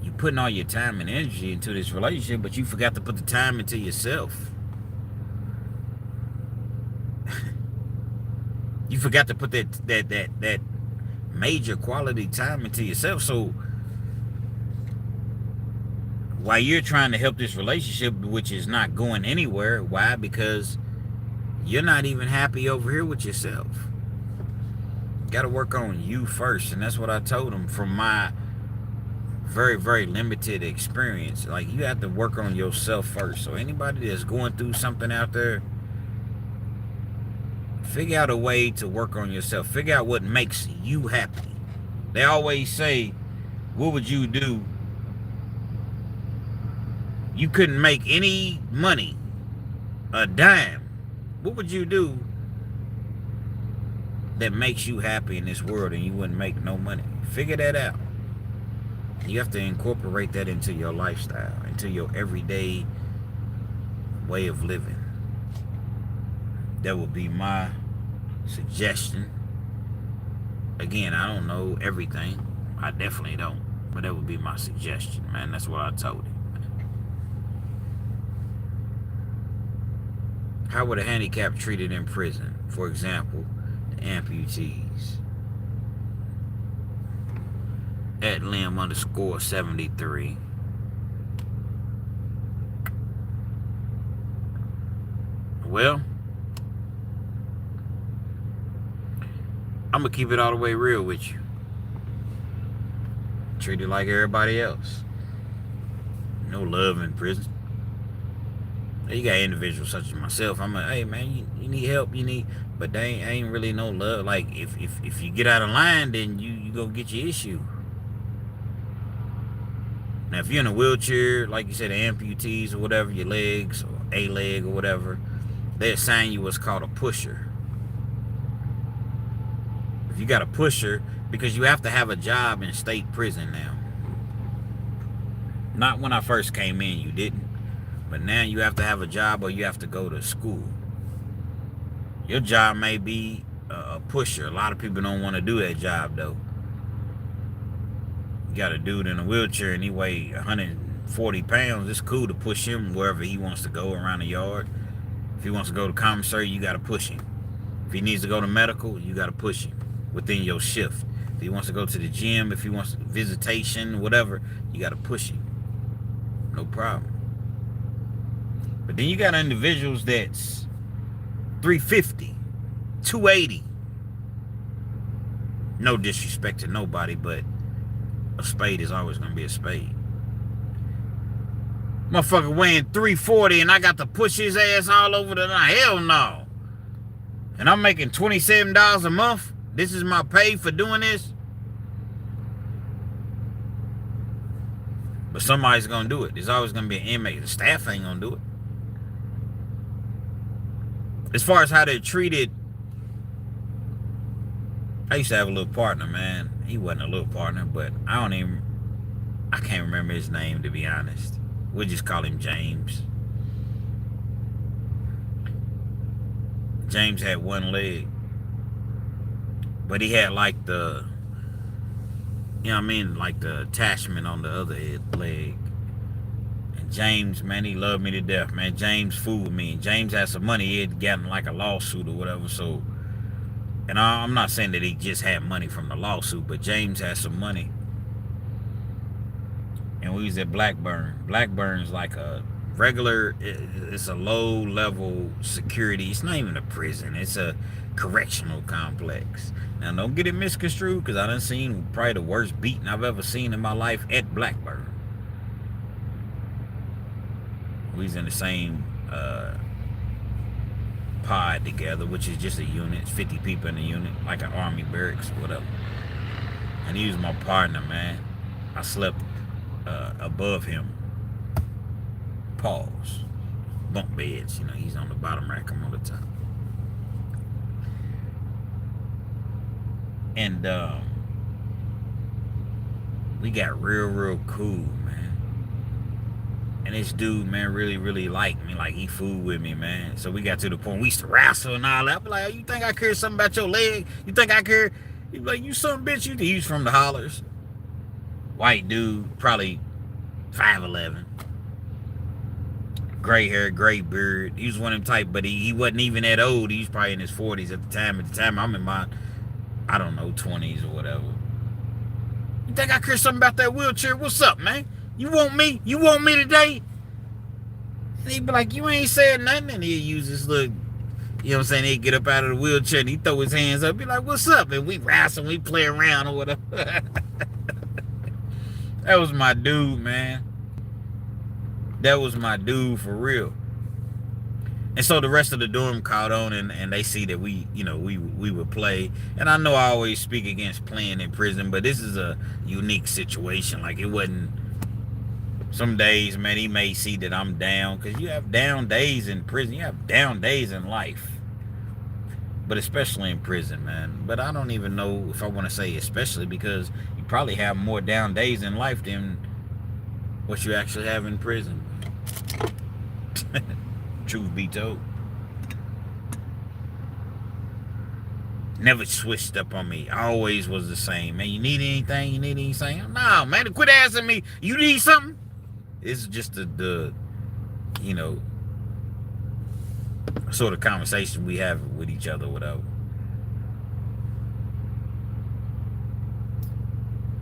you putting all your time and energy into this relationship, but you forgot to put the time into yourself. You forgot to put that major quality time into yourself. So while you're trying to help this relationship, which is not going anywhere, why? Because you're not even happy over here with yourself. Got to work on you first. And that's what I told him from my very, very limited experience. Like, you have to work on yourself first. So anybody that's going through something out there, figure out a way to work on yourself. Figure out what makes you happy. They always say, what would you do? You couldn't make any money, a dime. What would you do that makes you happy in this world and you wouldn't make no money? Figure that out. You have to incorporate that into your lifestyle, into your everyday way of living. That would be my suggestion. Again, I don't know everything. I definitely don't. But that would be my suggestion, man. That's what I told him. How would a handicap treated in prison? For example, the amputees. @Lim_73. Well, I'm going to keep it all the way real with you. Treat it like everybody else. No love in prison. You got individuals such as myself. I'm like, hey man, you need help, but they ain't really no love. Like if you get out of line, then you go get your issue. Now if you're in a wheelchair, like you said, amputees or whatever, your legs or a leg or whatever, they assign you what's called a pusher. If you got a pusher, because you have to have a job in state prison now. Not when I first came in, you didn't. But now you have to have a job or you have to go to school. Your job may be a pusher. A lot of people don't want to do that job, though. You got a dude in a wheelchair and he weighs 140 pounds. It's cool to push him wherever he wants to go around the yard. If he wants to go to commissary, you got to push him. If he needs to go to medical, you got to push him within your shift. If he wants to go to the gym, if he wants visitation, whatever, you got to push him. No problem. But then you got individuals that's 350, 280. No disrespect to nobody, but a spade is always going to be a spade. Motherfucker weighing 340 and I got to push his ass all over the night. Hell no. And I'm making $27 a month. This is my pay for doing this. But somebody's going to do it. There's always going to be an inmate. The staff ain't going to do it. As far as how they're treated, I used to have a little partner, man. He wasn't a little partner, but I can't remember his name, to be honest. We'll just call him James. James had one leg, but he had like the, like the attachment on the other leg. James, man, he loved me to death, man. James fooled me. James had some money. He had gotten like a lawsuit or whatever. So, and I'm not saying that he just had money from the lawsuit, but James had some money. And we was at Blackburn. Blackburn's like a regular, it's a low-level security. It's not even a prison. It's a correctional complex. Now, don't get it misconstrued, because I done seen probably the worst beating I've ever seen in my life at Blackburn. We was in the same pod together, which is just a unit. It's 50 people in the unit, like an army barracks or whatever. And he was my partner, man. I slept above him. Pause. Bunk beds, he's on the bottom rack, I'm on the top. And we got real cool, man. And this dude, man, really liked me. Like, he fooled with me, man. So we got to the point, we used to wrestle and all that. I'm like, you think I care something about your leg? You think I care? He's like, you some bitch. He was from the hollers. White dude, probably 5'11". Gray hair, gray beard. He was one of them type, but he wasn't even that old. He was probably in his 40s at the time. At the time, I'm in my, 20s or whatever. You think I care something about that wheelchair? What's up, man? You want me? You want me today? He'd be like, you ain't said nothing. And he'd use this little, he'd get up out of the wheelchair and he'd throw his hands up. Be like, what's up? And we wrestle, we play around or whatever. That was my dude, man. That was my dude for real. And so the rest of the dorm caught on and they see that we would play. And I know I always speak against playing in prison, but this is a unique situation. Like, it wasn't. Some days, man, he may see that I'm down, because you have down days in prison. You have down days in life. But especially in prison, man. But I don't even know if I want to say especially, because you probably have more down days in life than what you actually have in prison. Truth be told. Never switched up on me. I always was the same. Man, you need anything? You need anything? Nah, man, quit asking me. You need something? It's just the sort of conversation we have with each other, whatever.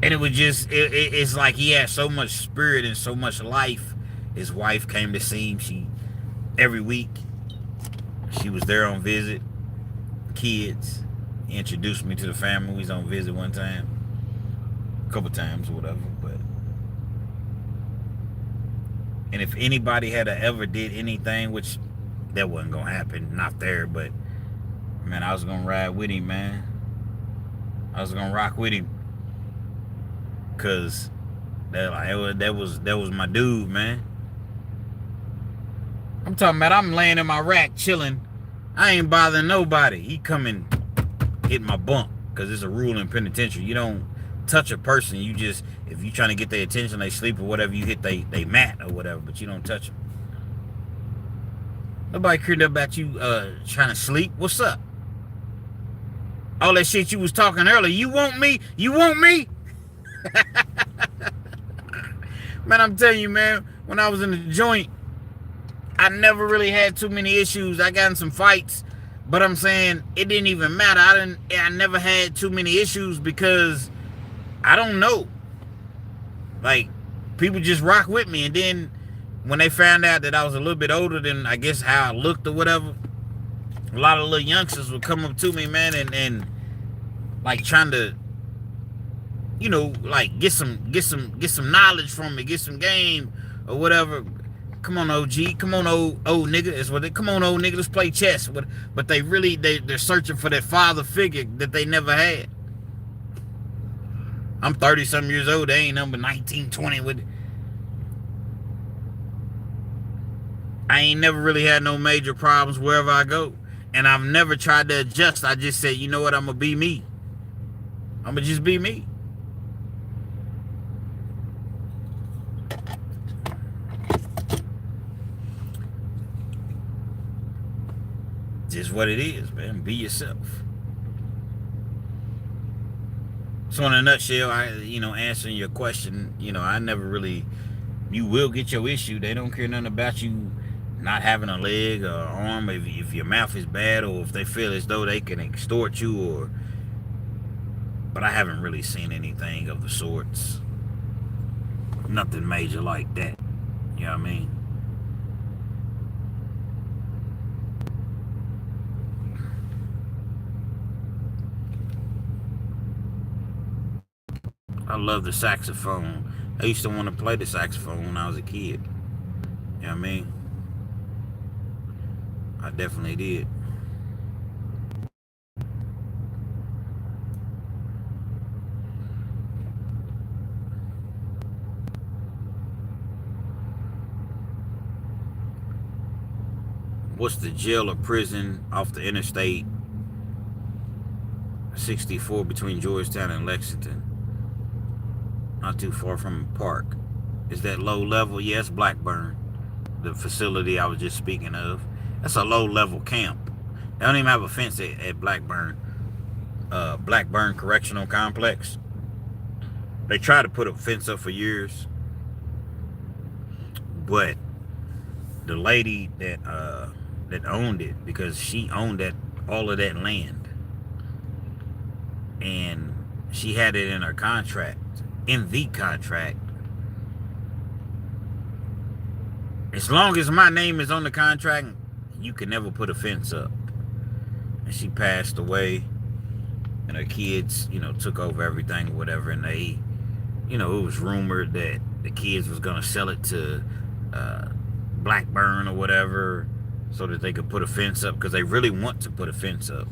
And it was just, it's like he had so much spirit and so much life. His wife came to see him every week. She was there on visit, kids. He introduced me to the family. We was on visit one time, a couple times or whatever. But and if anybody had ever did anything, which that wasn't gonna happen, not there, but man, I was gonna ride with him, man. I was gonna rock with him, cause that was my dude, man. I'm talking about I'm laying in my rack chilling. I ain't bothering nobody. He come and hit my bump, cause it's a rule in penitentiary. You don't touch a person. You just, if you trying to get their attention, they sleep or whatever, you hit they mat or whatever, but you don't touch them. Nobody cared about you trying to sleep. What's up? All that shit you was talking earlier. You want me? You want me? Man, I'm telling you, man, when I was in the joint, I never really had too many issues. I got in some fights, but I'm saying it didn't even matter. I never had too many issues because I don't know. Like, people just rock with me. And then when they found out that I was a little bit older than, I guess, how I looked or whatever, a lot of little youngsters would come up to me, man, and like trying to, you know, like get some knowledge from me, get some game or whatever. Come on, OG. Come on, old nigga. That's what they. Come on, old nigga. Let's play chess. But they really they're searching for that father figure that they never had. I'm 30-something years old. They ain't number 19, 20 with. I ain't never really had no major problems wherever I go, and I've never tried to adjust. I just said, you know what? I'm gonna be me. I'm gonna just be me. Just what it is, man. Be yourself. So in a nutshell, answering your question, I never really, you will get your issue. They don't care nothing about you not having a leg or arm, if your mouth is bad, or if they feel as though they can extort you, but I haven't really seen anything of the sorts. Nothing major like that. You know what I mean? I love the saxophone. I used to want to play the saxophone when I was a kid. You know what I mean? I definitely did. What's the jail or prison off the interstate 64 between Georgetown and Lexington? Not too far from the park. Is that low level? Yes, Blackburn. The facility I was just speaking of. That's a low level camp. They don't even have a fence at Blackburn. Blackburn Correctional Complex. They tried to put a fence up for years. But the lady that owned it, because she owned all of that land. And she had it in her contract. In the contract, as long as my name is on the contract, you can never put a fence up. And she passed away, and her kids, took over everything or whatever, and they, it was rumored that the kids was gonna sell it to Blackburn or whatever, so that they could put a fence up, because they really want to put a fence up.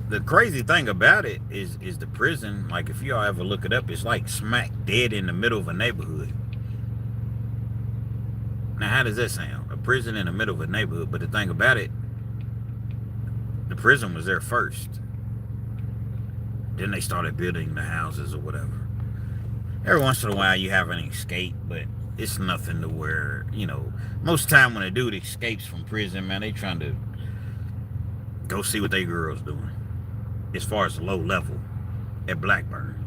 The crazy thing about it is the prison, like if y'all ever look it up, it's like smack dead in the middle of a neighborhood. Now, how does that sound? A prison in the middle of a neighborhood. But the thing about it, the prison was there first. Then they started building the houses or whatever. Every once in a while you have an escape, but it's nothing to where, most of the time when a dude escapes from prison, man, they trying to go see what they girls doing. As far as the low level at Blackburn.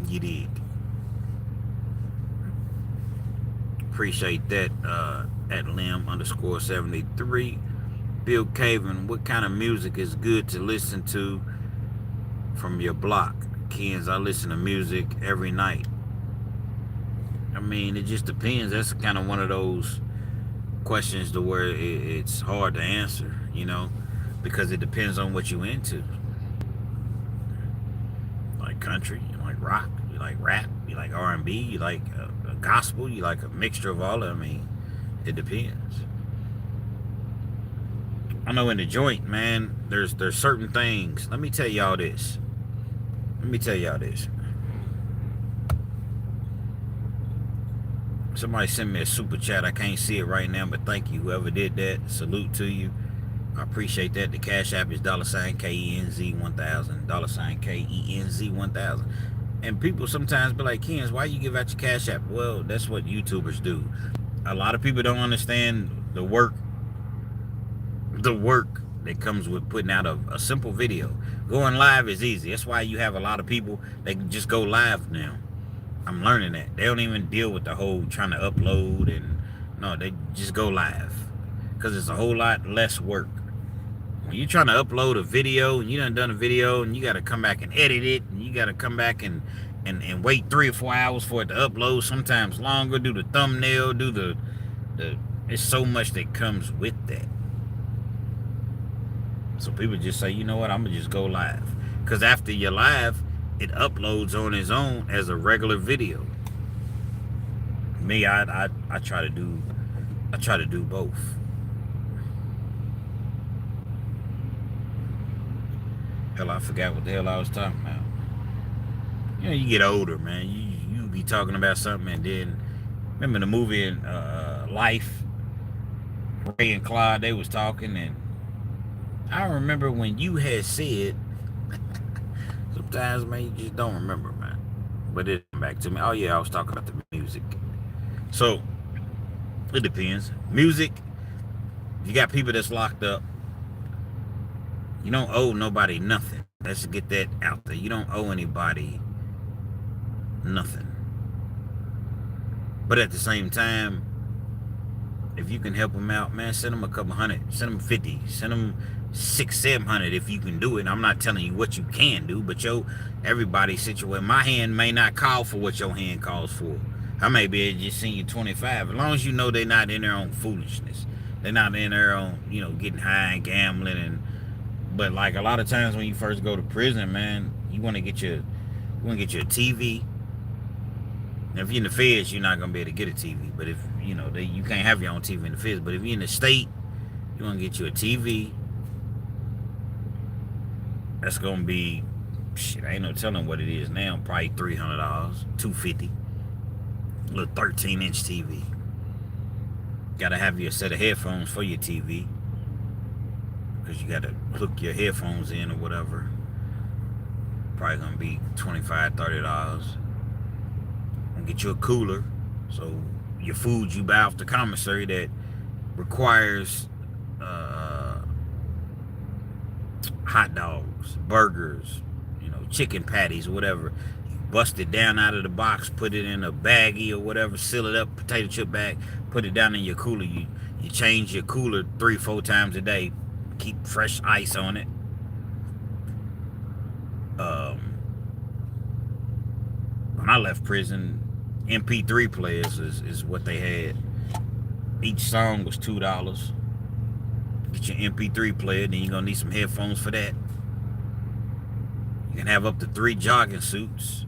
You did. Appreciate that at Lim_73. Bill Caven, what kind of music is good to listen to from your block? Kens, I listen to music every night. I mean, it just depends. That's kind of one of those questions to where it's hard to answer, you know, because it depends on what you into. Like country, you like rock, you like rap, you like R&B, you like a gospel, you like a mixture of all of them. I mean, it depends. I know in the joint, man, there's certain things. Let me tell y'all this. Somebody sent me a super chat. I can't see it right now, but thank you. Whoever did that, salute to you. I appreciate that. The Cash App is $KENZ1000. $KENZ1000. And people sometimes be like, Kens, why you give out your Cash App? Well, that's what YouTubers do. A lot of people don't understand the work that comes with putting out a simple video. Going live is easy. That's why you have a lot of people that can just go live now. I'm learning that. They don't even deal with the whole trying to upload and no, they just go live. Because it's a whole lot less work. When you're trying to upload a video and you done a video and you got to come back and edit it and you got to come back and wait 3 or 4 hours for it to upload, sometimes longer, do the thumbnail, do the there's so much that comes with that. So people just say, you know what, I'm going to just go live. Because after you're live, it uploads on its own as a regular video. Me, I try to do both. Hell, I forgot what the hell I was talking about. You know, you get older, man. You be talking about something and then remember the movie Life, Ray and Clyde, they was talking, and I remember when you had said, sometimes, man, you just don't remember, man. But it came back to me. Oh, yeah, I was talking about the music. So, it depends. Music, you got people that's locked up. You don't owe nobody nothing. Let's get that out there. You don't owe anybody nothing. But at the same time, if you can help them out, man, send them a couple hundred. Send them 50. Send them 600-700 if you can do it. I'm not telling you what you can do, but everybody's situation. My hand may not call for what your hand calls for. I may be able to just send you 25. As long as you know they're not in their own foolishness. They're not in their own, you know, getting high and gambling. But like a lot of times when you first go to prison, man, you want to get your TV. Now, if you're in the feds, you're not gonna be able to get a TV. But if you know you can't have your own TV in the feds. But if you're in the state, you want to get you a TV. That's gonna be shit. I ain't no telling what it is now. Probably $300, $250. A little 13-inch TV. Gotta have you a set of headphones for your TV, because you gotta hook your headphones in or whatever. Probably gonna be $25, $30. And get you a cooler, so your food you buy off the commissary that requires hot dogs, burgers, you know, chicken patties or whatever. You bust it down out of the box, put it in a baggie or whatever, seal it up, potato chip bag, put it down in your cooler. You change your cooler 3-4 times a day. Keep fresh ice on it. When I left prison, MP3 players is what they had. Each song was $2. Get your MP3 player, then you're gonna need some headphones for that. You can have up to 3 jogging suits,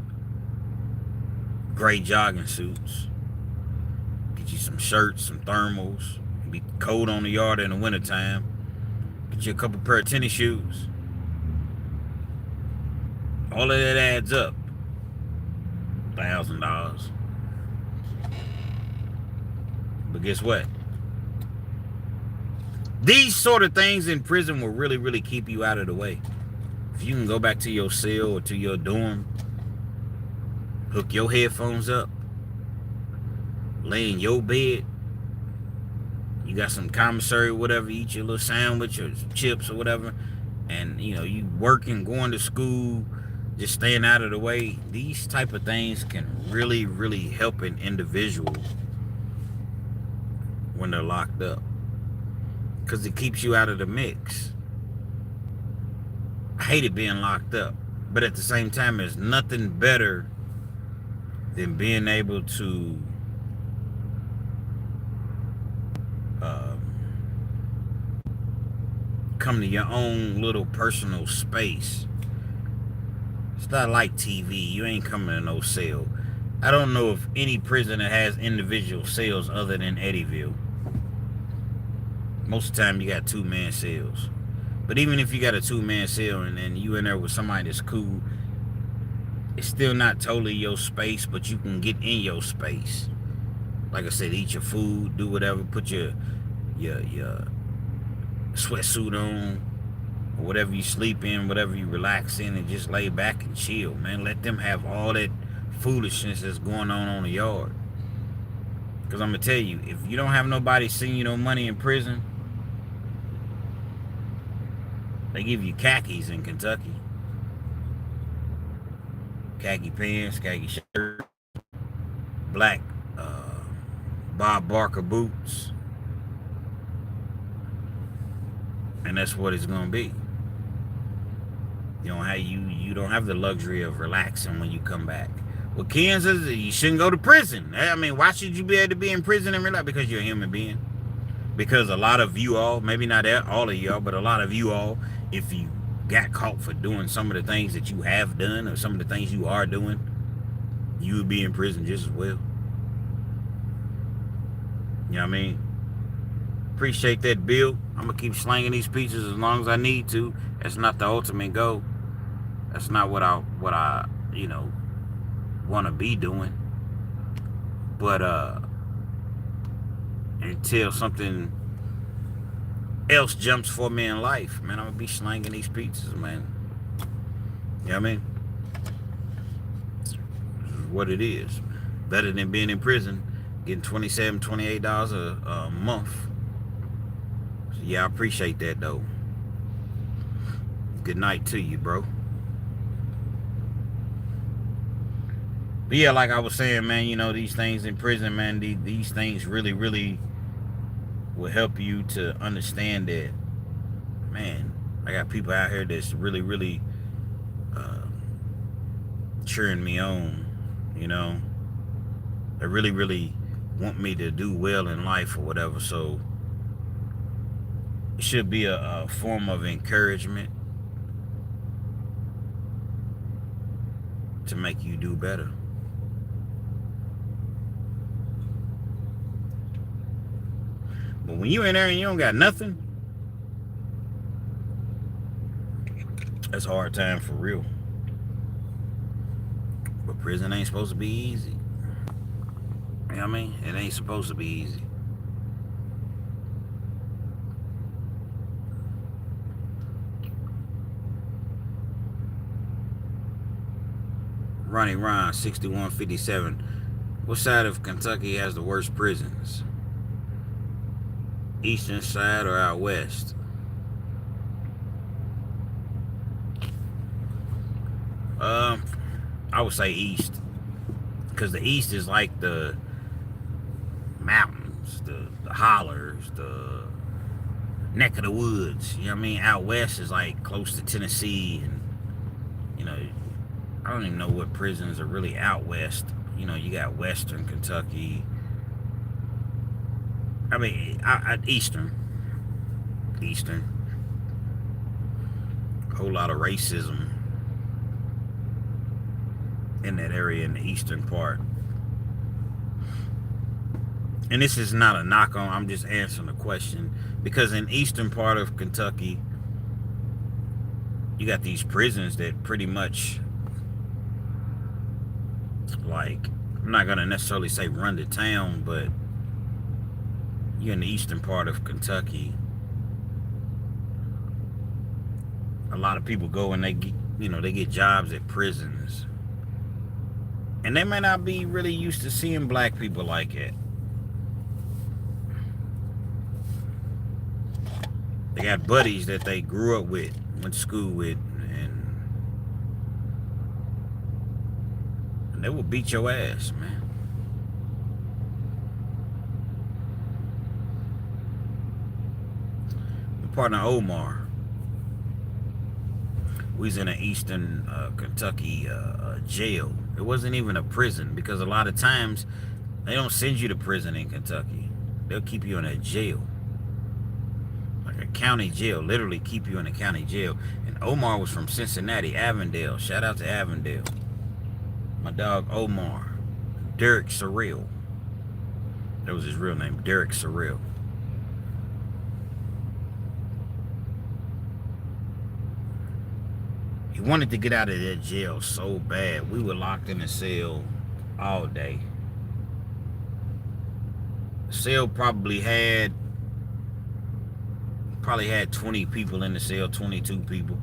gray jogging suits. Get you some shirts, some thermals. It'll be cold on the yard in the wintertime. Get you a couple pair of tennis shoes. All of that adds up. $1,000. But guess what? These sort of things in prison will really, really keep you out of the way. If you can go back to your cell or to your dorm, hook your headphones up, lay in your bed, you got some commissary or whatever, eat your little sandwich or chips or whatever, and you know, you working, going to school, just staying out of the way. These type of things can really, really help an individual when they're locked up, because it keeps you out of the mix. I hated being locked up, but at the same time, there's nothing better than being able to come to your own little personal space. It's not like TV. You ain't coming to no cell. I don't know of any prison that has individual cells other than Eddyville. Most of the time you got 2-man cells. But even if you got a 2-man cell and then you in there with somebody that's cool, it's still not totally your space, but you can get in your space. Like I said, eat your food, do whatever, put your sweatsuit on, or whatever you sleep in, whatever you relax in, and just lay back and chill, man. Let them have all that foolishness that's going on the yard. Because I'm going to tell you, if you don't have nobody sending you no money in prison, they give you khakis in Kentucky. Khaki pants, khaki shirt, black Bob Barker boots. And that's what it's gonna be. You don't have the luxury of relaxing when you come back. Well, Kansas, you shouldn't go to prison. I mean, why should you be able to be in prison and relax? Because you're a human being. Because a lot of you all, maybe not all of y'all, but a lot of you all, if you got caught for doing some of the things that you have done or some of the things you are doing, you would be in prison just as well. You know what I mean? Appreciate that, Bill. I'm going to keep slanging these pieces as long as I need to. That's not the ultimate goal. That's not what I want to be doing. But until something else jumps for me in life, man, I'm going to be slanging these pizzas, man. You know what I mean? This is what it is. Better than being in prison, getting $27, $28 a month. So yeah, I appreciate that, though. Good night to you, bro. But yeah, like I was saying, man, you know, these things in prison, man, these things really, really will help you to understand that, man, I got people out here that's really, really cheering me on, you know. They really, really want me to do well in life or whatever. So it should be a form of encouragement to make you do better. But when you in there and you don't got nothing, that's a hard time for real. But prison ain't supposed to be easy. You know what I mean? It ain't supposed to be easy. Ronnie Ron, 6157. What side of Kentucky has the worst prisons? Eastern side or out west? I would say east, because the east is like the mountains, the hollers, the neck of the woods. You know what I mean? Out west is like close to Tennessee, and you know, I don't even know what prisons are really out west. You know, you got Western Kentucky. I mean, Eastern. A whole lot of racism in that area in the eastern part. And this is not a knock on, I'm just answering the question. Because in eastern part of Kentucky, you got these prisons that pretty much, like, I'm not going to necessarily say run the town, but you're in the eastern part of Kentucky. A lot of people go and they get jobs at prisons. And they may not be really used to seeing black people like it. They got buddies that they grew up with, went to school with, and they will beat your ass, man. My partner Omar, we was in an eastern Kentucky jail. It wasn't even a prison, because a lot of times they don't send you to prison in Kentucky. They'll keep you in a jail. Like A county jail, literally keep you in a county jail. And Omar was from Cincinnati, Avondale. Shout out to Avondale. My dog Omar. Derek Surreal. That was his real name, Derek Surreal. He wanted to get out of that jail so bad. We were locked in a cell all day. The cell probably had 20 people in the cell, 22 people.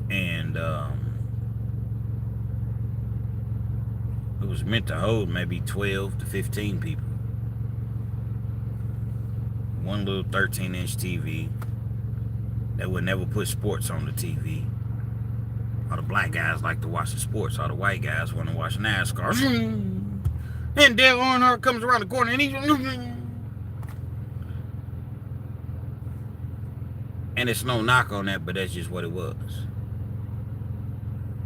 And it was meant to hold maybe 12 to 15 people. One little 13-inch TV. They would never put sports on the TV. All the black guys like to watch the sports. All the white guys want to watch NASCAR. And Dale Earnhardt comes around the corner and he's... And it's no knock on that, but that's just what it was.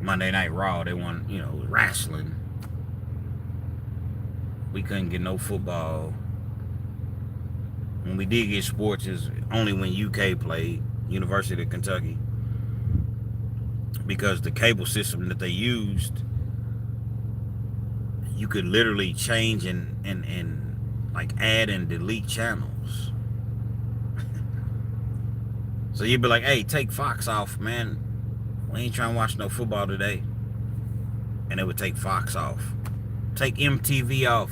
Monday Night Raw, they want, wrestling. We couldn't get no football. When we did get sports, is only when UK played, University of Kentucky. Because the cable system that they used, you could literally change and like add and delete channels. So you'd be like, hey, take Fox off, man. We ain't trying to watch no football today. And they would take Fox off. Take MTV off.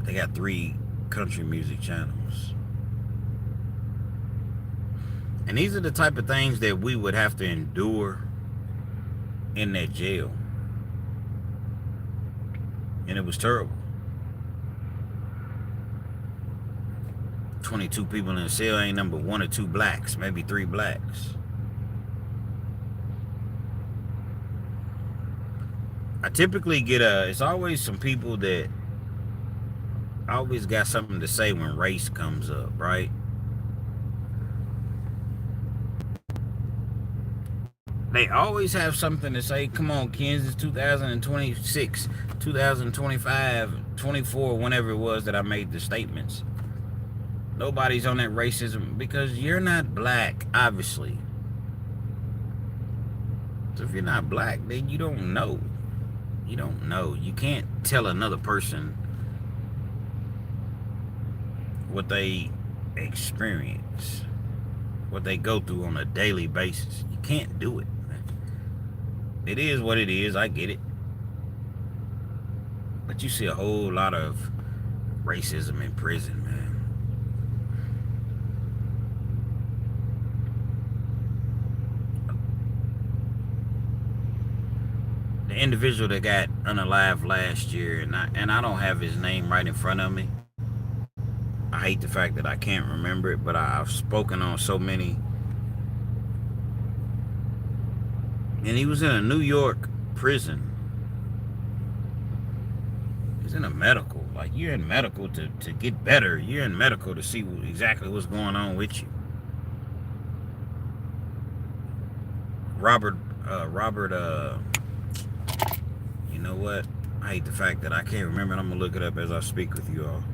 They got 3 country music channels. And these are the type of things that we would have to endure in that jail. And it was terrible. 22 people in the cell, ain't number 1 or 2 blacks, maybe 3 blacks. I typically get it's always some people that always got something to say when race comes up, right? They always have something to say. Come on, Kansas, 2026, 2025, 24, whenever it was that I made the statements. Nobody's on that racism because you're not black, obviously. So if you're not black, then you don't know. You don't know. You can't tell another person what they experience, what they go through on a daily basis. You can't do it. It is what it is. I get it. But you see a whole lot of racism in prison, man. The individual that got unalived last year, and I don't have his name right in front of me. I hate the fact that I can't remember it, but I've spoken on so many. And he was in a New York prison. He's in a medical. Like, you're in medical to get better. You're in medical to see exactly what's going on with you. Robert, you know what? I hate the fact that I can't remember it. I'm going to look it up as I speak with you all.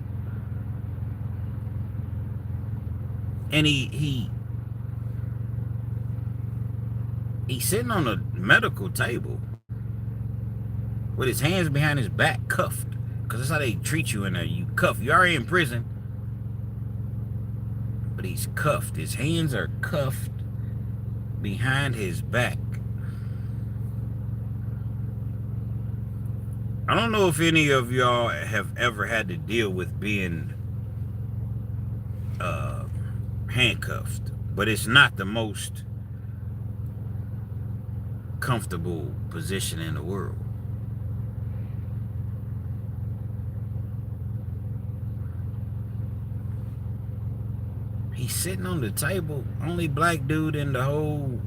And he's sitting on a medical table with his hands behind his back, cuffed. Because that's how they treat you in there. You cuff. You're already in prison. But he's cuffed. His hands are cuffed behind his back. I don't know if any of y'all have ever had to deal with being handcuffed, but it's not the most comfortable position in the world. He's sitting on the table, only black dude in the whole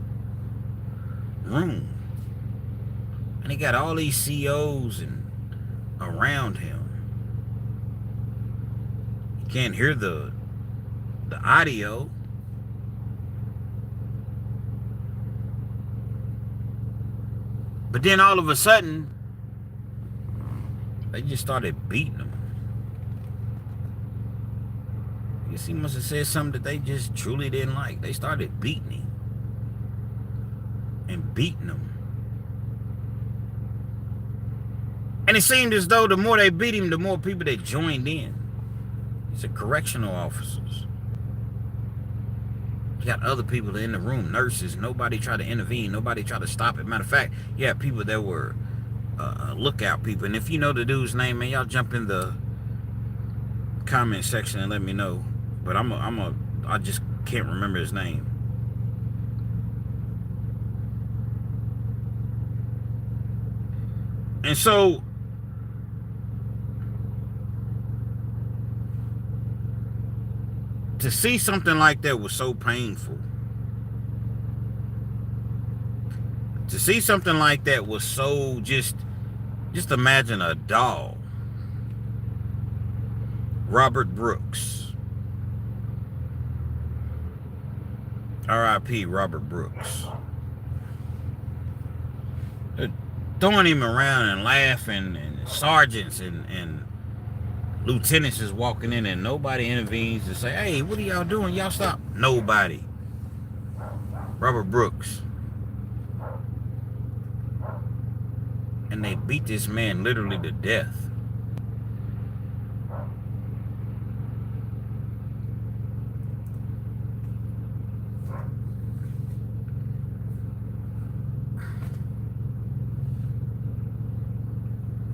room, and he got all these COs and around him. You can't hear the audio. But then all of a sudden, they just started beating him. guess he must have said something that they just truly didn't like. They started beating him. And beating him. And it seemed as though the more they beat him, the more people that joined in. These are correctional officers. You got other people in the room, nurses. Nobody tried to intervene. Nobody tried to stop it. Matter of fact, you had people that were lookout people. And if you know the dude's name, man, y'all jump in the comment section and let me know. But I just can't remember his name. And so to see something like that was so painful. To see something like that was so just imagine a doll. Robert Brooks. R.I.P. Robert Brooks. They're throwing him around and laughing, and sergeants and lieutenants is walking in, and nobody intervenes to say, hey, what are y'all doing? Y'all stop. Nobody. Robert Brooks. And they beat this man literally to death.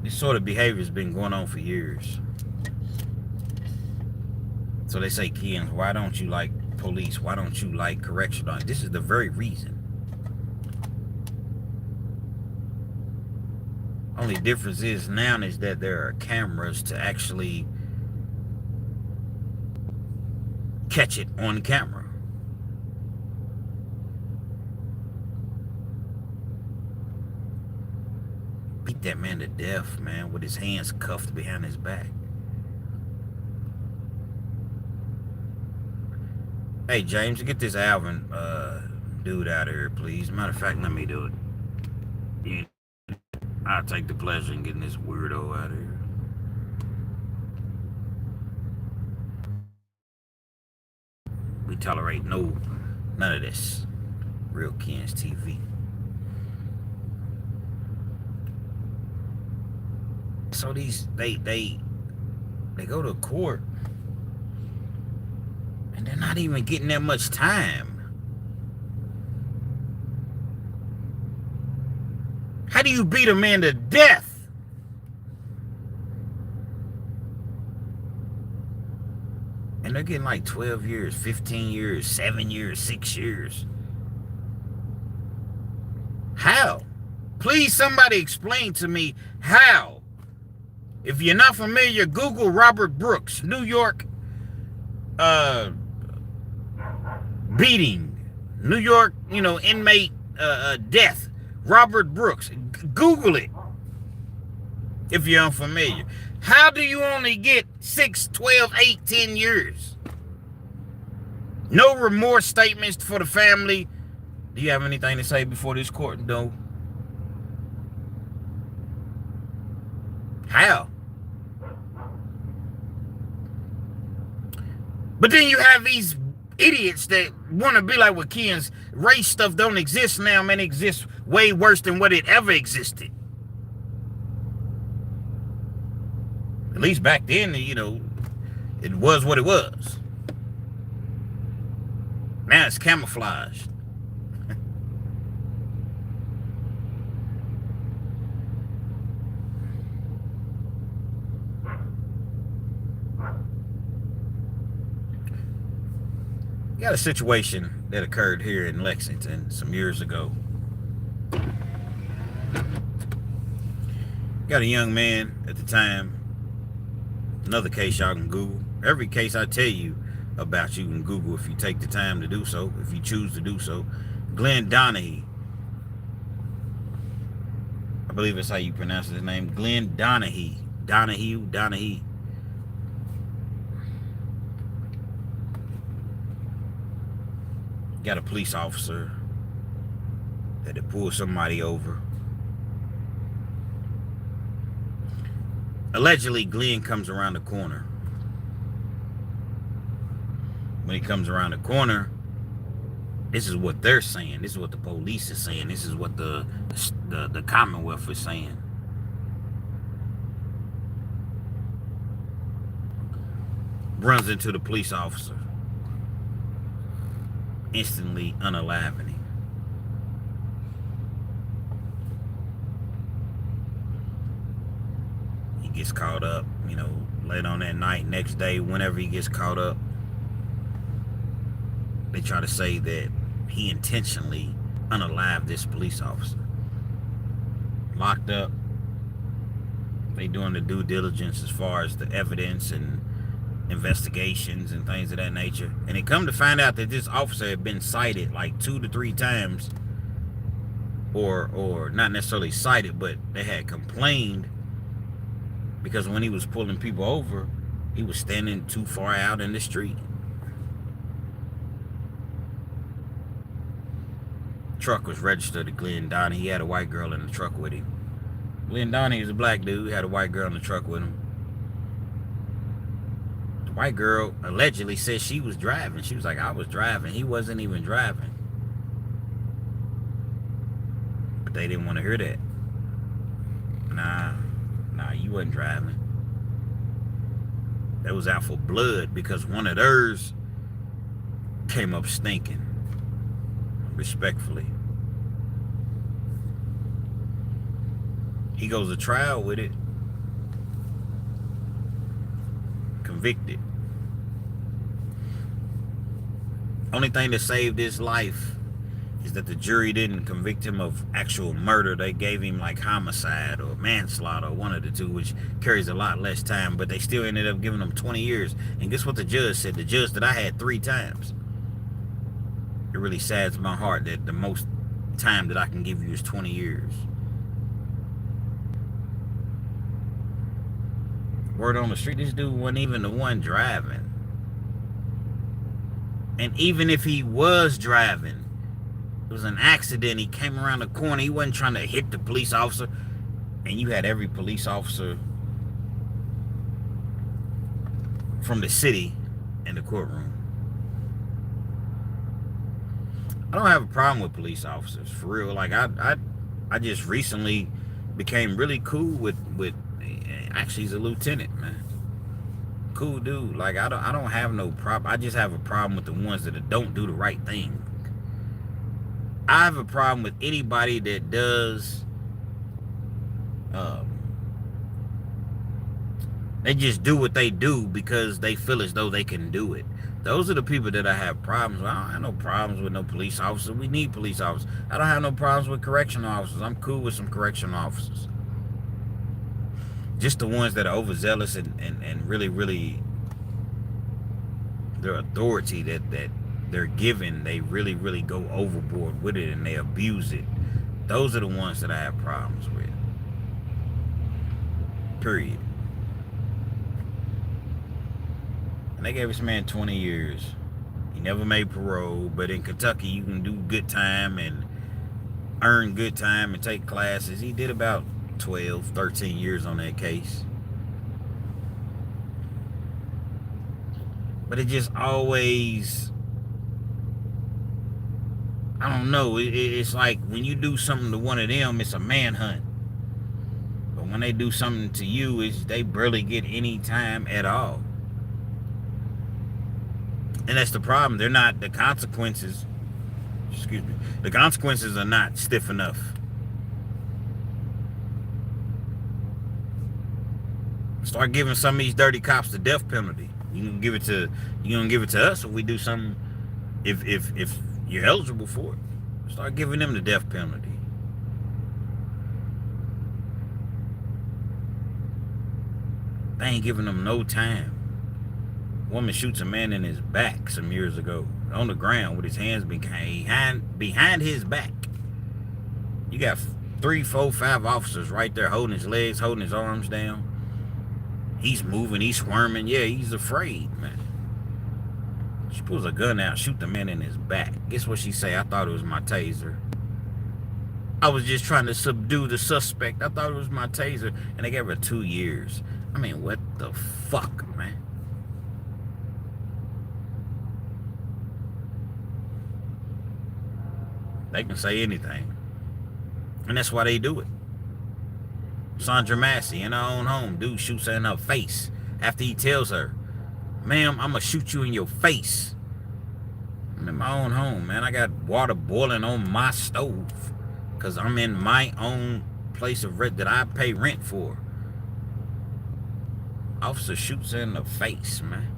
This sort of behavior has been going on for years. So they say, Keyens, why don't you like police? Why don't you like correctional? This is the very reason. Only difference is now is that there are cameras to actually catch it on camera. Beat that man to death, man, with his hands cuffed behind his back. Hey, James, get this Alvin dude out of here, please. Matter of fact, let me do it. Yeah. I'll take the pleasure in getting this weirdo out of here. We tolerate none of this. Real Keyens TV. So these they go to court and they're not even getting that much time. How do you beat a man to death? And they're getting like 12 years, 15 years, 7 years, 6 years. How? Please, somebody explain to me how. If you're not familiar, Google Robert Brooks, New York beating, New York, inmate death. Robert Brooks. Google it if you're unfamiliar. How do you only get 6, 12, 8, 10 years? No remorse statements for the family. Do you have anything to say before this court? No. How? But then you have these idiots that want to be like, well, Keyens, race stuff don't exist now, man. It exists way worse than what it ever existed. At least back then, it was what it was. Now it's camouflaged. You got a situation that occurred here in Lexington some years ago. Got a young man at the time. Another case y'all can Google. Every case I tell you about, you can Google if you take the time to do so, if you choose to do so. Glenn Donahue. I believe that's how you pronounce his name. Glenn Donahue. Donahue. Got a police officer that had pulled somebody over. Allegedly, Glenn comes around the corner. when he comes around the corner, this is what they're saying. This is what the police is saying. This is what the Commonwealth is saying. Runs into the police officer, instantly unaliving him. He gets caught up, you know, late on that night, next day, whenever he gets caught up, they try to say that he intentionally unalived this police officer. Locked up. They doing the due diligence as far as the evidence and investigations and things of that nature. And it come to find out that this officer had been cited like 2 to 3 times, or not necessarily cited, but they had complained because when he was pulling people over, he was standing too far out in the street. Truck was registered to Glenn Donnie. He had a white girl in the truck with him. Glenn Donnie was a black dude, had a white girl in the truck with him. The white girl allegedly said she was driving. She was like, I was driving. He wasn't even driving. But they didn't want to hear that. Nah, you wasn't driving. That was out for blood because one of theirs came up stinking. Respectfully. He goes to trial with it. Convicted. Only thing that saved his life is that the jury didn't convict him of actual murder. They gave him like homicide or manslaughter, one of the two, which carries a lot less time, but they still ended up giving him 20 years. And guess what the judge said? The judge that I had 3 times. It really saddens my heart that the most time that I can give you is 20 years. Word on the street, this dude wasn't even the one driving. And even if he was driving, it was an accident. He came around the corner. He wasn't trying to hit the police officer. And you had every police officer from the city in the courtroom. I don't have a problem with police officers, for real. Like, I just recently became really cool with actually, he's a lieutenant, man. Cool dude. Like, I don't have no problem. I just have a problem with the ones that don't do the right thing. I have a problem with anybody that does, they just do what they do because they feel as though they can do it. Those are the people that I have problems with. I don't have no problems with no police officers. We need police officers. I don't have no problems with correctional officers. I'm cool with some correctional officers. Just the ones that are overzealous and really, really, their authority that they're given, they really, really go overboard with it and they abuse it. Those are the ones that I have problems with. Period. And they gave this man 20 years. He never made parole, but in Kentucky you can do good time and earn good time and take classes. He did about 12, 13 years on that case. But it just always, I don't know, it's like when you do something to one of them, it's a manhunt. But when they do something to you, they barely get any time at all. And that's the problem. They're not, the consequences, the consequences are not stiff enough. Start giving some of these dirty cops the death penalty. You gonna give it to us if we do something, if you're eligible for it. Start giving them the death penalty. They ain't giving them no time. Woman shoots a man in his back some years ago on the ground with his hands behind his back. You got 3, 4, 5 officers right there holding his legs, holding his arms down. He's moving, he's squirming. Yeah, he's afraid, man. She pulls a gun out, shoot the man in his back. Guess what she say? I thought it was my taser. I was just trying to subdue the suspect. I thought it was my taser. And they gave her 2 years. I mean, what the fuck, man? They can say anything. And that's why they do it. Sandra Massey in her own home, dude shoots her in her face after he tells her, ma'am, I'm going to shoot you in your face. I'm in my own home, man. I got water boiling on my stove because I'm in my own place of rent that I pay rent for. Officer shoots her in the face, man.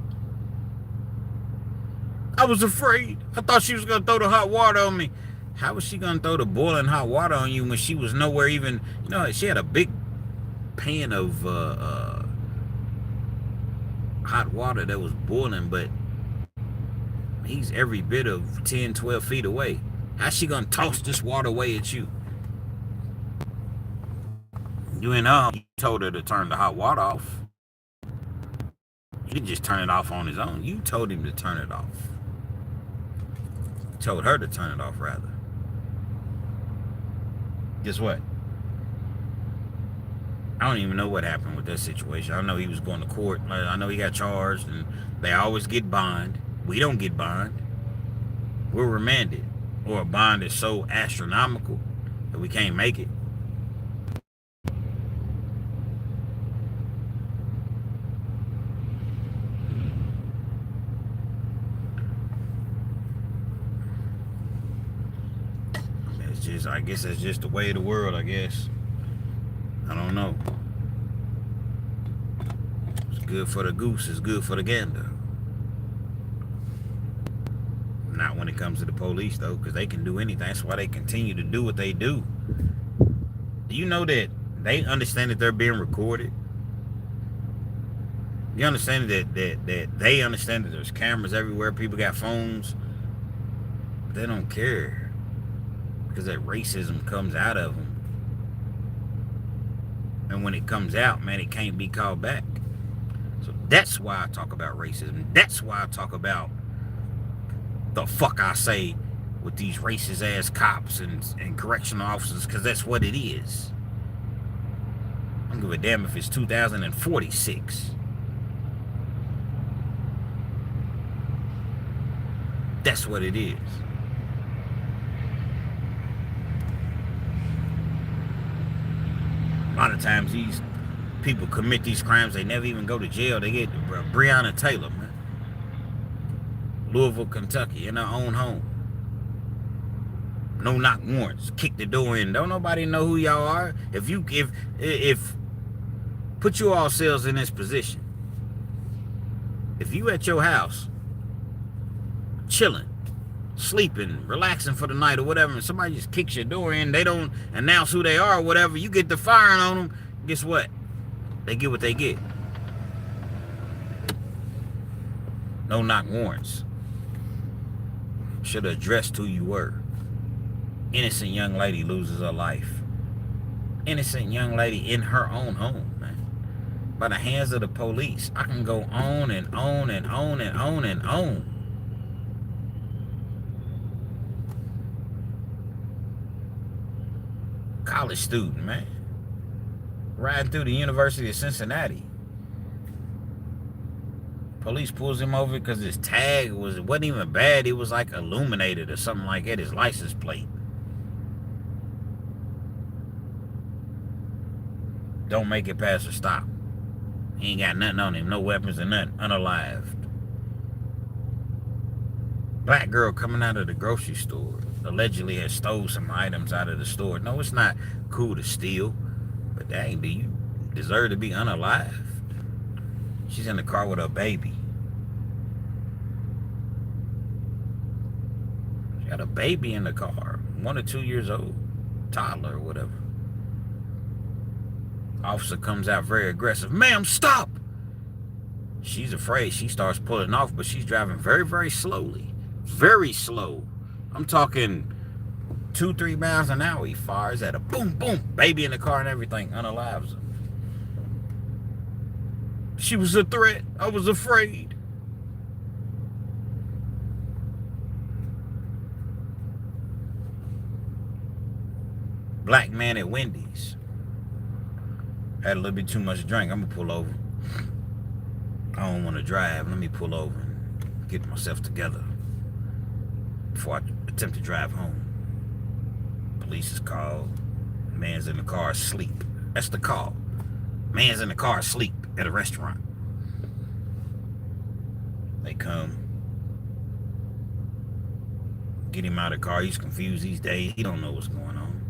I was afraid. I thought she was going to throw the hot water on me. How was she going to throw the boiling hot water on you when she was nowhere even, she had a big pan of hot water that was boiling, but he's every bit of 10, 12 feet away. How's she going to toss this water away at you? You told her to turn the hot water off. He didn't just turn it off on his own. You told him to turn it off. Told her to turn it off, rather. Guess what? I don't even know what happened with that situation. I know he was going to court. I know he got charged, and they always get bond. We don't get bond. We're remanded. Or a bond is so astronomical that we can't make it. I guess that's just the way of the world, I guess. I don't know. It's good for the goose, it's good for the gander. Not when it comes to the police, though, because they can do anything. That's why they continue to do what they do. Do you know that they understand that they're being recorded? You understand that they understand that there's cameras everywhere, people got phones, but they don't care. Because that racism comes out of them. And when it comes out, man, it can't be called back. So that's why I talk about racism. That's why I talk about the fuck I say with these racist ass cops and correctional officers, because that's what it is. I don't give a damn if it's 2046. That's what it is. A lot of times these people commit these crimes, they never even go to jail. They get Breonna Taylor, man. Louisville, Kentucky, in her own home. No knock warrants. Kick the door in. Don't nobody know who y'all are. If put you all selves in this position. If you at your house, chilling, sleeping, relaxing for the night or whatever, and somebody just kicks your door in, they don't announce who they are or whatever, you get the firing on them, guess what? They get what they get. No knock warrants. Should have addressed who you were. Innocent young lady loses her life. Innocent young lady in her own home, man. By the hands of the police. I can go on and on and on and on and on. College student, man, riding through the University of Cincinnati. Police pulls him over because his tag wasn't even bad. It was like illuminated or something like that, his license plate. Don't make it past the stop. He ain't got nothing on him, no weapons or nothing, unalived. Black girl coming out of the grocery store. Allegedly has stole some items out of the store. No, it's not cool to steal, but dang, do you deserve to be unalived? She's in the car with her baby. She got a baby in the car, 1 or 2 years old, toddler or whatever. Officer comes out very aggressive. Ma'am, stop! She's afraid. She starts pulling off, but she's driving very, very slowly. Very slow. I'm talking 2-3 miles an hour. He fires at a boom, boom, baby in the car and everything, unalives her. She was a threat. I was afraid. Black man at Wendy's. Had a little bit too much drink. I'm gonna pull over. I don't want to drive. Let me pull over and get myself together before I attempt to drive home. Police is called. Man's in the car asleep. That's the call. Man's in the car asleep at a restaurant. They come. Get him out of the car. He's confused these days. He don't know what's going on.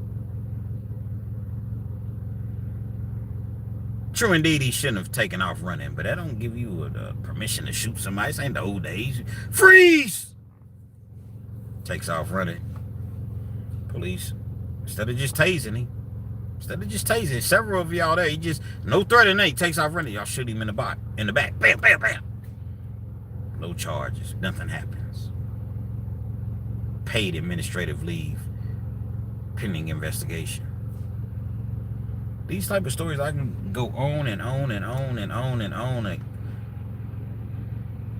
True indeed, he shouldn't have taken off running, but that don't give you permission to shoot somebody. This ain't the old days. Freeze! Takes off running. Police, instead of just tasing him, several of y'all there, he just, no threat in there, he takes off running. Y'all shoot him in the back. Bam, bam, bam. No charges. Nothing happens. Paid administrative leave. Pending investigation. These type of stories, I can go on and on and on and on and on.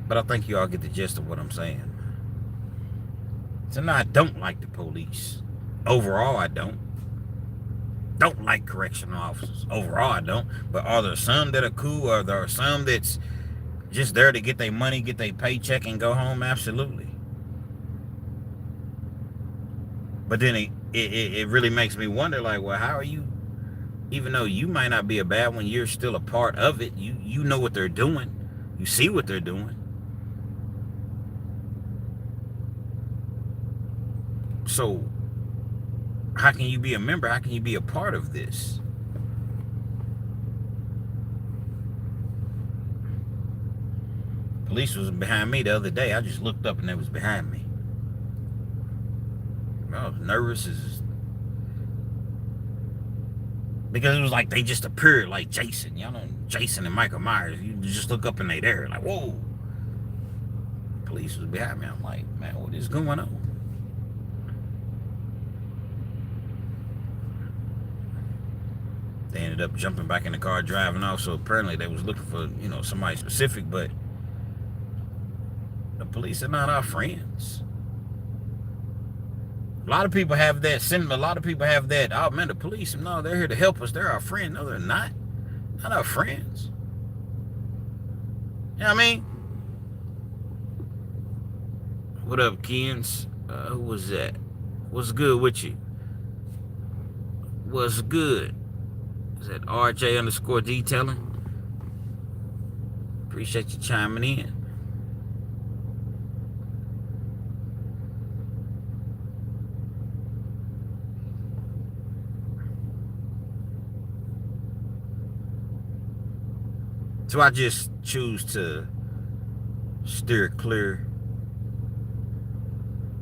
But I think you all get the gist of what I'm saying. So now I don't like the police. Overall, I don't. Don't like correctional officers. Overall, I don't. But are there some that are cool? Are there some that's just there to get their money, get their paycheck, and go home? Absolutely. But then it really makes me wonder, like, well, how are you, even though you might not be a bad one, you're still a part of it. You know what they're doing. You see what they're doing. So how can you be a member? How can you be a part of this? Police was behind me the other day. I just looked up and they was behind me. I was nervous because it was like they just appeared like Jason. Y'all know Jason and Michael Myers. You just look up and they there like, whoa. Police was behind me. I'm like, man, what is going on? They ended up jumping back in the car, driving off. So apparently they was looking for, somebody specific, but the police are not our friends. A lot of people have that sentiment. A lot of people have that, oh man, the police, no, they're here to help us. They're our friends. No, they're not. Not our friends. You know what I mean? What up, Kens? Who was that? What's good with you? What's good? Is that RJ_detailing? Appreciate you chiming in. So I just choose to steer clear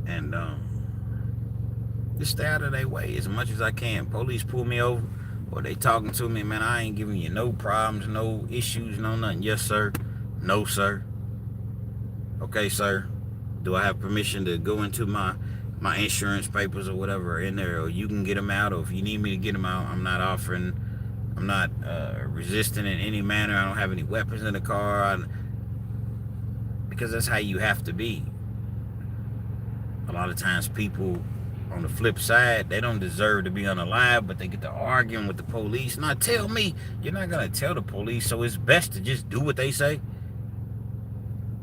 and just stay out of their way as much as I can. Police pull me over or they talking to me, man, I ain't giving you no problems, no issues, no nothing. Yes, sir. No, sir. Okay, sir. Do I have permission to go into my insurance papers or whatever in there, or you can get them out, or if you need me to get them out, I'm not offering, I'm not resisting in any manner. I don't have any weapons in the car, because that's how you have to be. A lot of times people on the flip side, they don't deserve to be unalive, but they get to arguing with the police. Now tell me, you're not going to tell the police, so it's best to just do what they say,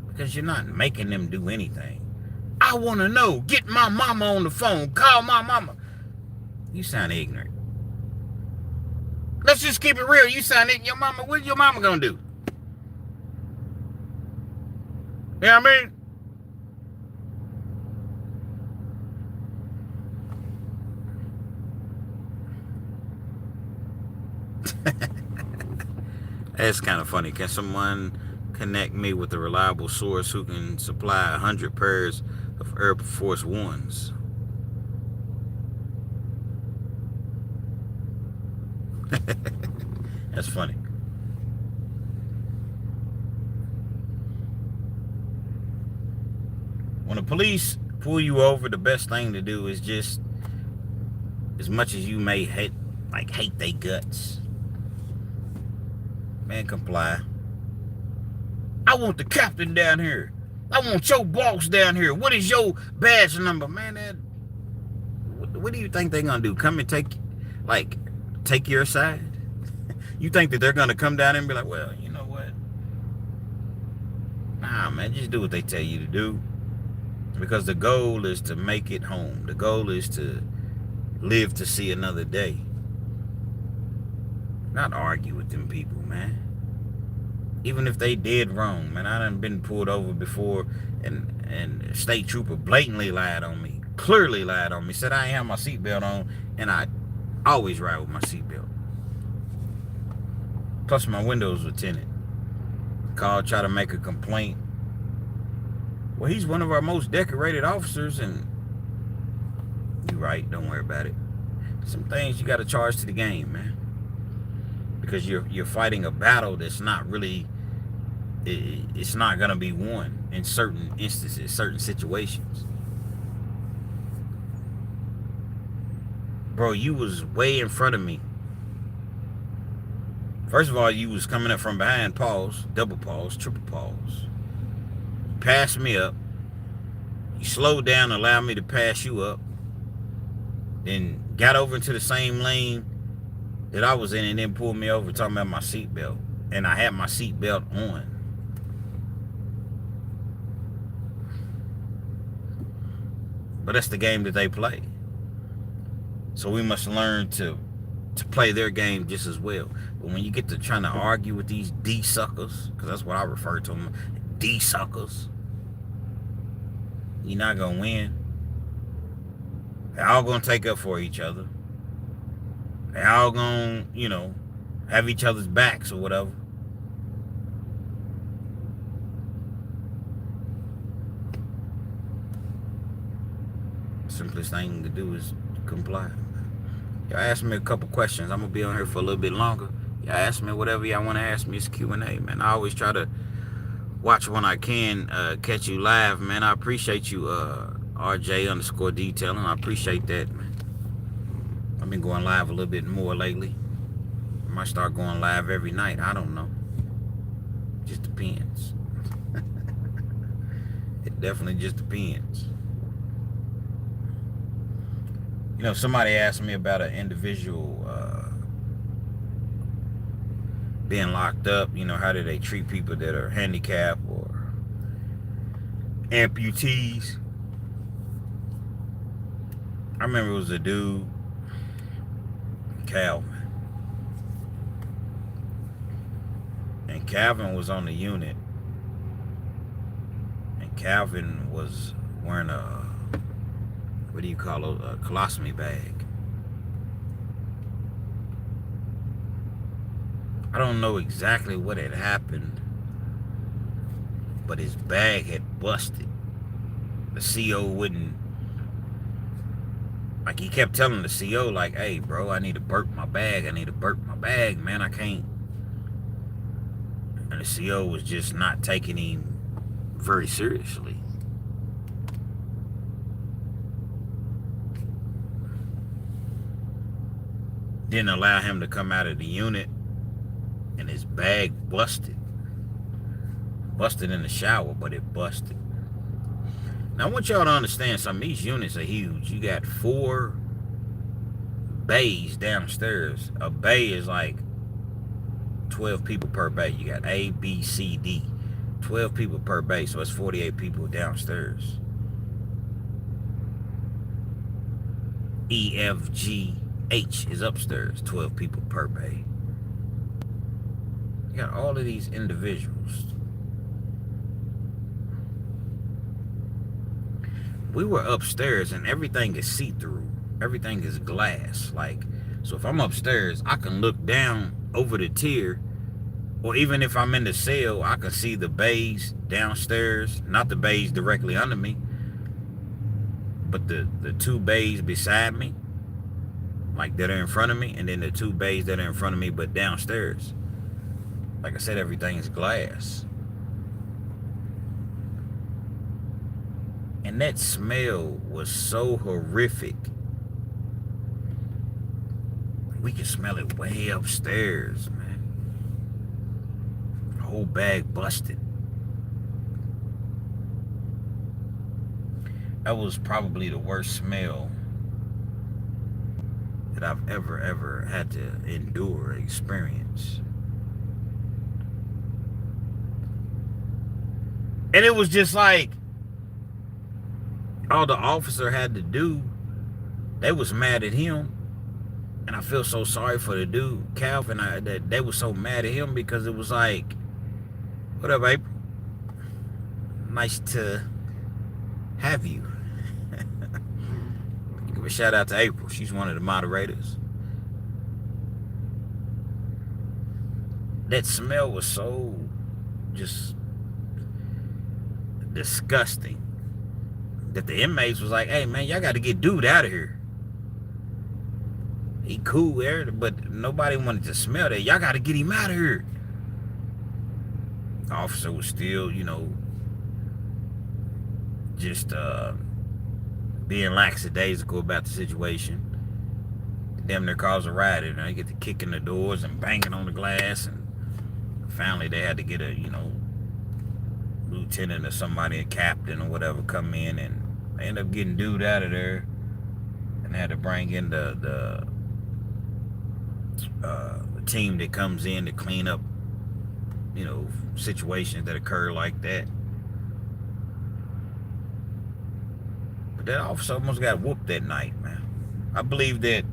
because you're not making them do anything. I want to know. Get my mama on the phone. Call my mama. You sound ignorant. Let's just keep it real. You sound ignorant. Your mama, what's your mama going to do? You know what I mean? That's kind of funny. Can someone connect me with a reliable source who can supply 100 pairs of Air Force Ones? That's funny. When the police pull you over, the best thing to do is just, as much as you may hate their guts, man, comply. I want the captain down here. I want your boss down here. What is your badge number? Man, what do you think they're going to do? Come and take your side? You think that they're going to come down and be like, well, you know what? Nah, man, just do what they tell you to do. Because the goal is to make it home. The goal is to live to see another day. Not argue with them people, man. Even if they did wrong, man. I done been pulled over before and state trooper blatantly lied on me. Clearly lied on me. Said I ain't have my seatbelt on, and I always ride with my seatbelt. Plus my windows were tinted. Called, try to make a complaint. Well, he's one of our most decorated officers, and you're right, don't worry about it. Some things you got to charge to the game, man. Because you're fighting a battle that's not really, it's not going to be won in certain instances, certain situations. Bro, you was way in front of me. First of all, you was coming up from behind, pause, double pause, triple pause. Passed me up. You slowed down, allowed me to pass you up. Then got over into the same lane that I was in and then pulled me over talking about my seatbelt. And I had my seatbelt on. But that's the game that they play. So we must learn to play their game just as well. But when you get to trying to argue with these D-suckers, because that's what I refer to them, D-suckers, you're not going to win. They're all going to take up for each other. They're all going to, have each other's backs or whatever. Simplest thing to do is comply. Y'all ask me a couple questions. I'm going to be on here for a little bit longer. Y'all ask me whatever y'all want to ask me. It's Q&A, man. I always try to watch when I can catch you live, man. I appreciate you, RJ_detailing. I appreciate that, man. I've been going live a little bit more lately. I might start going live every night. I don't know. Just depends. It definitely just depends. Somebody asked me about an individual being locked up. How do they treat people that are handicapped or amputees? I remember it was a dude, Calvin. And Calvin was on the unit. And Calvin was wearing a, what do you call it, a colostomy bag. I don't know exactly what had happened, but his bag had busted. The CO wouldn't, like, he kept telling the CO, like, hey, bro, I need to burp my bag. I need to burp my bag, man. I can't. And the CO was just not taking him very seriously. Didn't allow him to come out of the unit, and his bag busted. Busted in the shower, but it busted. Now, I want y'all to understand something. These units are huge. You got 4 bays downstairs. A bay is like 12 people per bay. You got A, B, C, D. 12 people per bay, so it's 48 people downstairs. E, F, G, H is upstairs. 12 people per bay. You got all of these individuals. We were upstairs and everything is see-through. Everything is glass. Like, so if I'm upstairs, I can look down over the tier, or even if I'm in the cell, I can see the bays downstairs. Not the bays directly under me, but the 2 bays beside me, like that are in front of me, and then the 2 bays that are in front of me but downstairs. Like I said, everything is glass. And that smell was so horrific. We could smell it way upstairs, man. The whole bag busted. That was probably the worst smell that I've ever had to endure, experience. And it was just like, all the officer had to do They was mad at him, and I feel so sorry for the dude, Calvin. That they was so mad at him because it was like, what up, April? Nice to have you. Give a shout out to April. She's one of the moderators. That smell was so just disgusting that the inmates was like, hey man, y'all got to get dude out of here. He cool there, but nobody wanted to smell that. Y'all got to get him out of here. The officer was still, you know, just being lackadaisical about the situation. Damn near caused a riot, and they get to kicking the doors and banging on the glass, and finally they had to get a, you know, lieutenant or somebody, a captain or whatever, come in, and they end up getting dude out of there, and they had to bring in the team that comes in to clean up, you know, situations that occur like that. But that officer almost got whooped that night, man. I believe that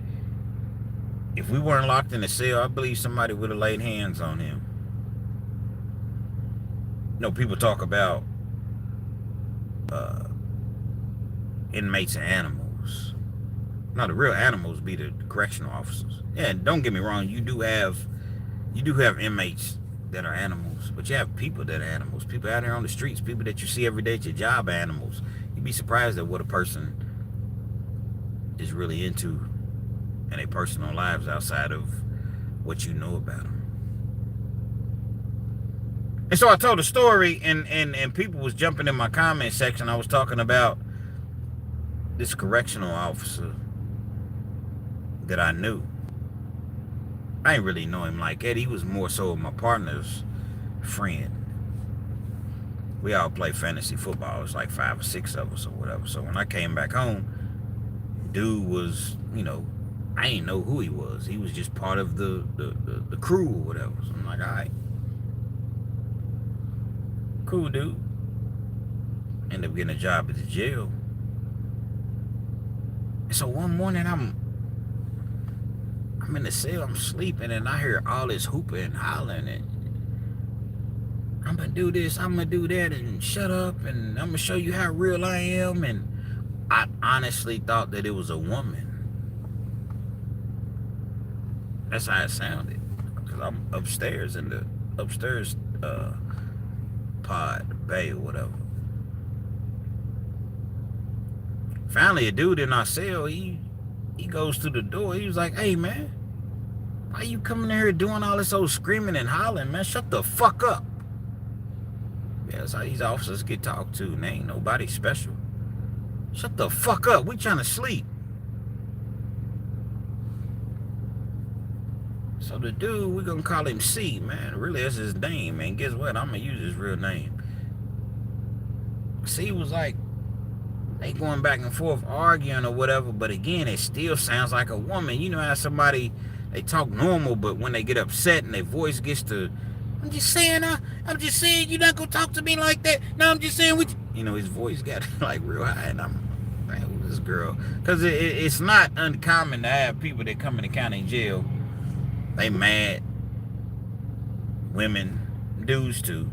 if we weren't locked in a cell, I believe somebody would have laid hands on him. You know, people talk about inmates and animals. Now, the real animals be the correctional officers. Yeah, and don't get me wrong, you do have inmates that are animals, but you have people that are animals. People out there on the streets, people that you see every day at your job are animals. You'd be surprised at what a person is really into in their personal lives outside of what you know about them. And so I told a story, and people was jumping in my comment section. I was talking about this correctional officer that I knew. I didn't really know him like that. He was more so my partner's friend. We all play fantasy football. It was like 5 or 6 of us or whatever. So when I came back home, dude was, you know, I didn't know who he was. He was just part of the crew or whatever. So I'm like, all right. Cool, dude. Ended up getting a job at the jail. And so one morning I'm in the cell, I'm sleeping, and I hear all this hooping and hollering, and I'm gonna do this, I'm gonna do that, and shut up, and I'm gonna show you how real I am. And I honestly thought that it was a woman. That's how it sounded, because I'm upstairs in the pod, bay or whatever. Finally, a dude in our cell, he goes to the door. He was like, hey man, why you coming in here doing all this old screaming and hollering, man? Shut the fuck up. Yeah, that's how these officers get talked to, and they ain't nobody special. Shut the fuck up, we trying to sleep. So the dude, we're gonna call him C, man. Really, that's his name, man. Guess what? I'm gonna use his real name. C was like, they going back and forth arguing or whatever, but again, it still sounds like a woman. You know how somebody, they talk normal, but when they get upset and their voice gets to, I'm just saying you're not gonna talk to me like that. No, I'm just saying, you know, his voice got like real high, and I'm like, who's this girl? Because it's not uncommon to have people that come in the county jail, they mad, women, dudes too.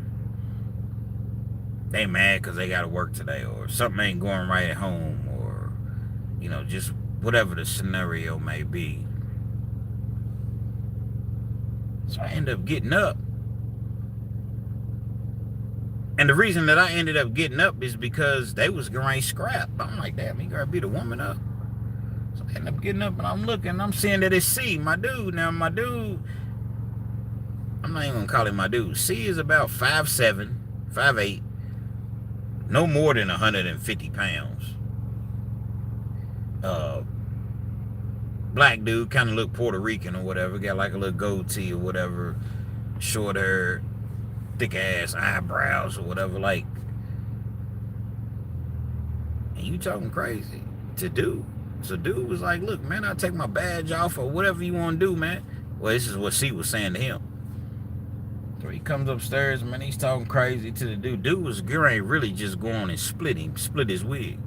They mad because they got to work today, or something ain't going right at home, or, you know, just whatever the scenario may be. So I ended up getting up. And the reason that I ended up getting up is because they was going to scrap. I'm like, damn, you got to beat a woman up. So I ended up getting up, and I'm looking, I'm seeing that it's C, my dude. Now, my dude, I'm not even going to call him my dude. C is about 5'7", 5'8", no more than 150 pounds. Black dude, kind of look Puerto Rican or whatever. Got like a little goatee or whatever. Short hair, thick ass eyebrows or whatever. Like, and you talking crazy to dude. So dude was like, look, man, I'll take my badge off or whatever you want to do, man. Well, this is what C was saying to him. So he comes upstairs, man, he's talking crazy to the dude. Dude was really just going and split his wig.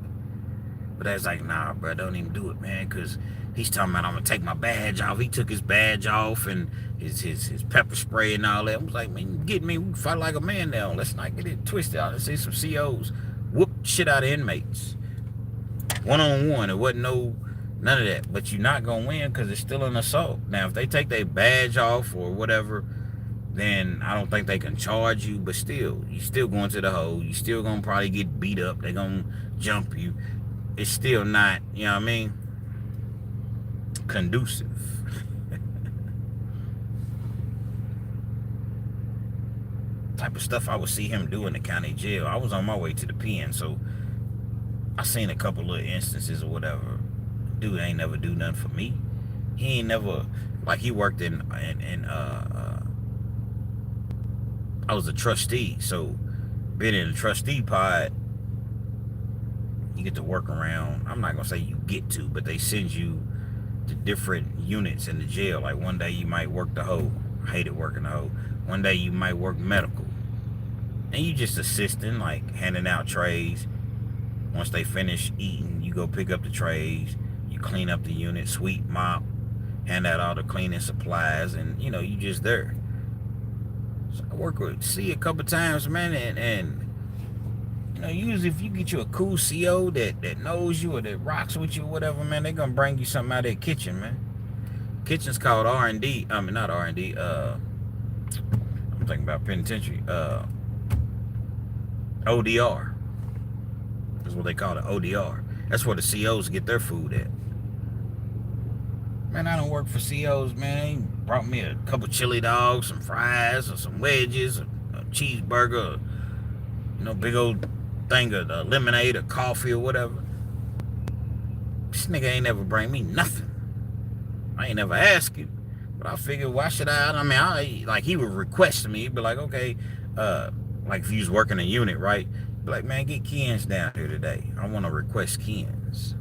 But I was like, nah, bro, don't even do it, man, because he's talking about I'm gonna take my badge off. He took his badge off and his pepper spray and all that. I was like, man, get me, we can fight like a man now. Let's not get it twisted out. Let's see some COs whoop shit out of inmates. One-on-one. It wasn't none of that. But you're not gonna win because it's still an assault. Now, if they take their badge off or whatever, then I don't think they can charge you. But still, you still going to the hole. You still gonna probably get beat up. They gonna jump you. It's still not, you know what I mean, conducive. Type of stuff I would see him do in the county jail. I was on my way to the pen, so I seen a couple of instances or whatever. Dude ain't never do nothing for me. He ain't never, like, he worked in I was a trustee, so being in a trustee pod, you get to work around. I'm not gonna say you get to, but they send you to different units in the jail. Like one day you might work the hoe. I hated working the hoe. One day you might work medical, and you just assisting, like handing out trays. Once they finish eating, you go pick up the trays. You clean up the unit, sweep, mop, hand out all the cleaning supplies, and you know you just there. So I work with C a couple times, man, and you know, usually if you get you a cool CO that knows you or that rocks with you or whatever, man, they're gonna bring you something out of their kitchen, man. Kitchen's called R&D. I mean, not R&D. I'm thinking about penitentiary. ODR. That's what they call it, ODR. That's where the COs get their food at. Man, I don't work for COs, man. They brought me a couple chili dogs, some fries, or some wedges, a cheeseburger, you know, big old thing of lemonade or coffee or whatever. This nigga ain't never bring me nothing. I ain't never asked him. But I figured, why should I mean, like, he would request me. He'd be like, okay, like if he was working a unit, right? Be like, man, get Kens down here today. I want to request Kens.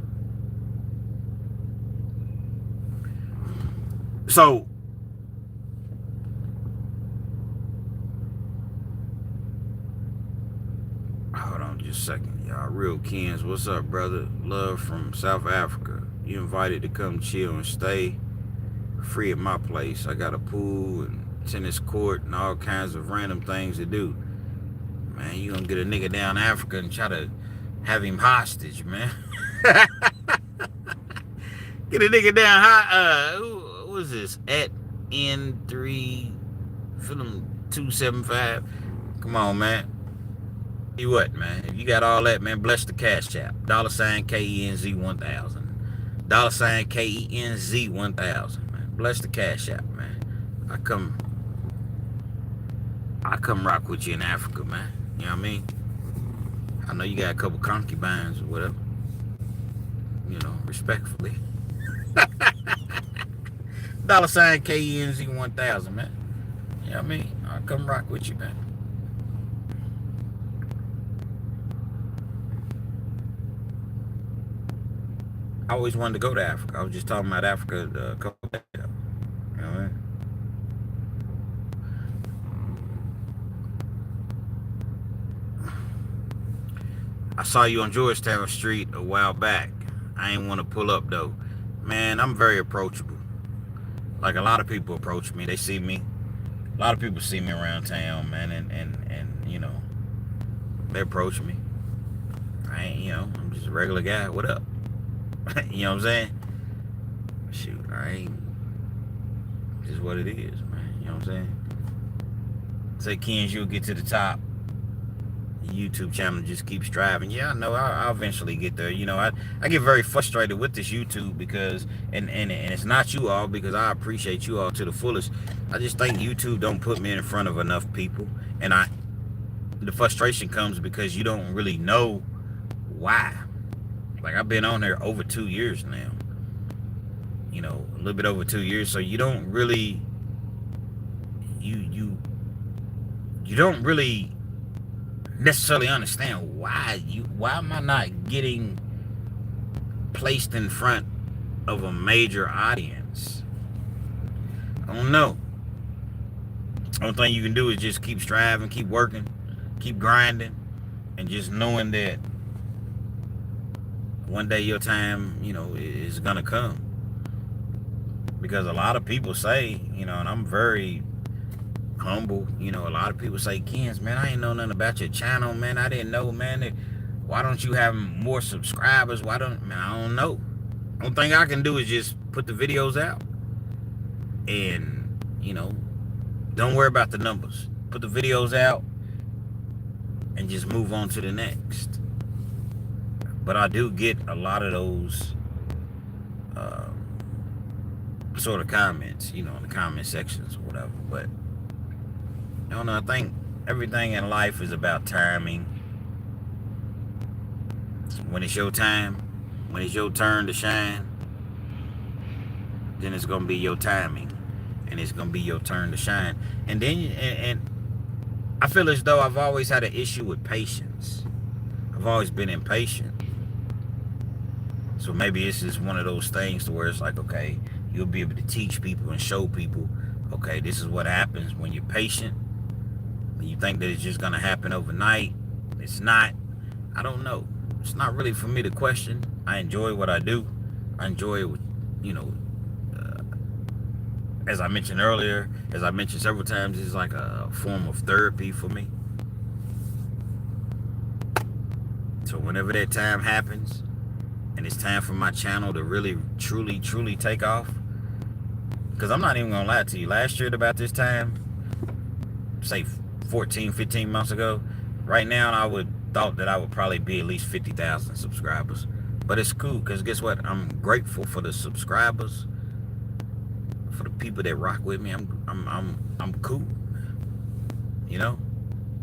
So, hold on just a second, y'all. Real Kens, what's up, brother? Love from South Africa. You invited to come chill and stay free at my place. I got a pool and tennis court and all kinds of random things to do. Man, you gonna get a nigga down Africa and try to have him hostage, man. Get a nigga down who is this? At N3 Film 275. Come on, man. You what, man? If you got all that, man, bless the cash app. $KENZ 1000. $KENZ 1000, man. Bless the cash app, man. I come rock with you in Africa, man. You know what I mean? I know you got a couple concubines or whatever. You know, respectfully. $KENZ 1000, man. You know what I mean? I'll come rock with you, man. I always wanted to go to Africa. I was just talking about Africa a couple days ago. You know what I mean? I saw you on Georgetown Street a while back. I ain't want to pull up though. Man, I'm very approachable. Like a lot of people approach me. They see me. A lot of people see me around town, man, and you know, they approach me. I ain't, you know, I'm just a regular guy. What up? You know what I'm saying? Shoot, I ain't. Just what it is, man. You know what I'm saying? Say, Kens, you'll get to the top. YouTube channel just keep striving. Yeah, I know I'll eventually get there. You know, I get very frustrated with this YouTube because and it's not you all, because I appreciate you all to the fullest. I just think YouTube don't put me in front of enough people, and the frustration comes because you don't really know why. Like, I've been on there over 2 years now. You know, a little bit over 2 years, so you don't really you don't really necessarily understand why am I not getting placed in front of a major audience. I don't know. Only thing you can do is just keep striving, keep working, keep grinding, and just knowing that one day your time, is gonna come. Because a lot of people say, and I'm very humble, a lot of people say, Kens, man, I ain't know nothing about your channel, man. I didn't know, man. Why don't you have more subscribers? Man, I don't know. Only thing I can do is just put the videos out. And, don't worry about the numbers. Put the videos out and just move on to the next. But I do get a lot of those sort of comments, in the comment sections or whatever. But I don't know, I think everything in life is about timing. When it's your time, when it's your turn to shine, then it's gonna be your timing, and it's gonna be your turn to shine. And then, and I feel as though I've always had an issue with patience. I've always been impatient. So maybe it's just one of those things to where it's like, okay, you'll be able to teach people and show people, okay, this is what happens when you're patient. When you think that it's just gonna happen overnight, it's not. I don't know. It's not really for me to question. I enjoy what I do. I enjoy it, as I mentioned earlier, as I mentioned several times, it's like a form of therapy for me. So whenever that time happens, and it's time for my channel to really, truly, truly take off, because I'm not even gonna lie to you, last year at about this time, say 14, 15 months ago, right now I thought that I would probably be at least 50,000 subscribers. But it's cool, because guess what? I'm grateful for the subscribers, for the people that rock with me. I'm cool.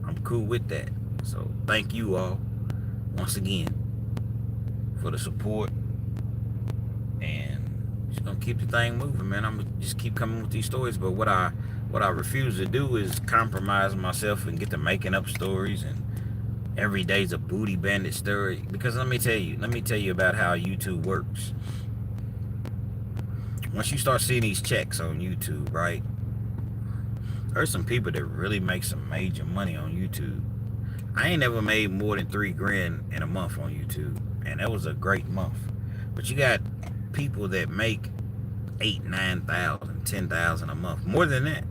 I'm cool with that. So thank you all once again for the support, and just gonna keep the thing moving, man. I'm gonna just keep coming with these stories. But what I refuse to do is compromise myself and get to making up stories, and every day's a booty bandit story. Because let me tell you about how YouTube works. Once you start seeing these checks on YouTube, right? There's some people that really make some major money on YouTube. I ain't never made more than $3,000 in a month on YouTube, and that was a great month. But you got people that make 8,000, 9,000, 10,000 a month, more than that.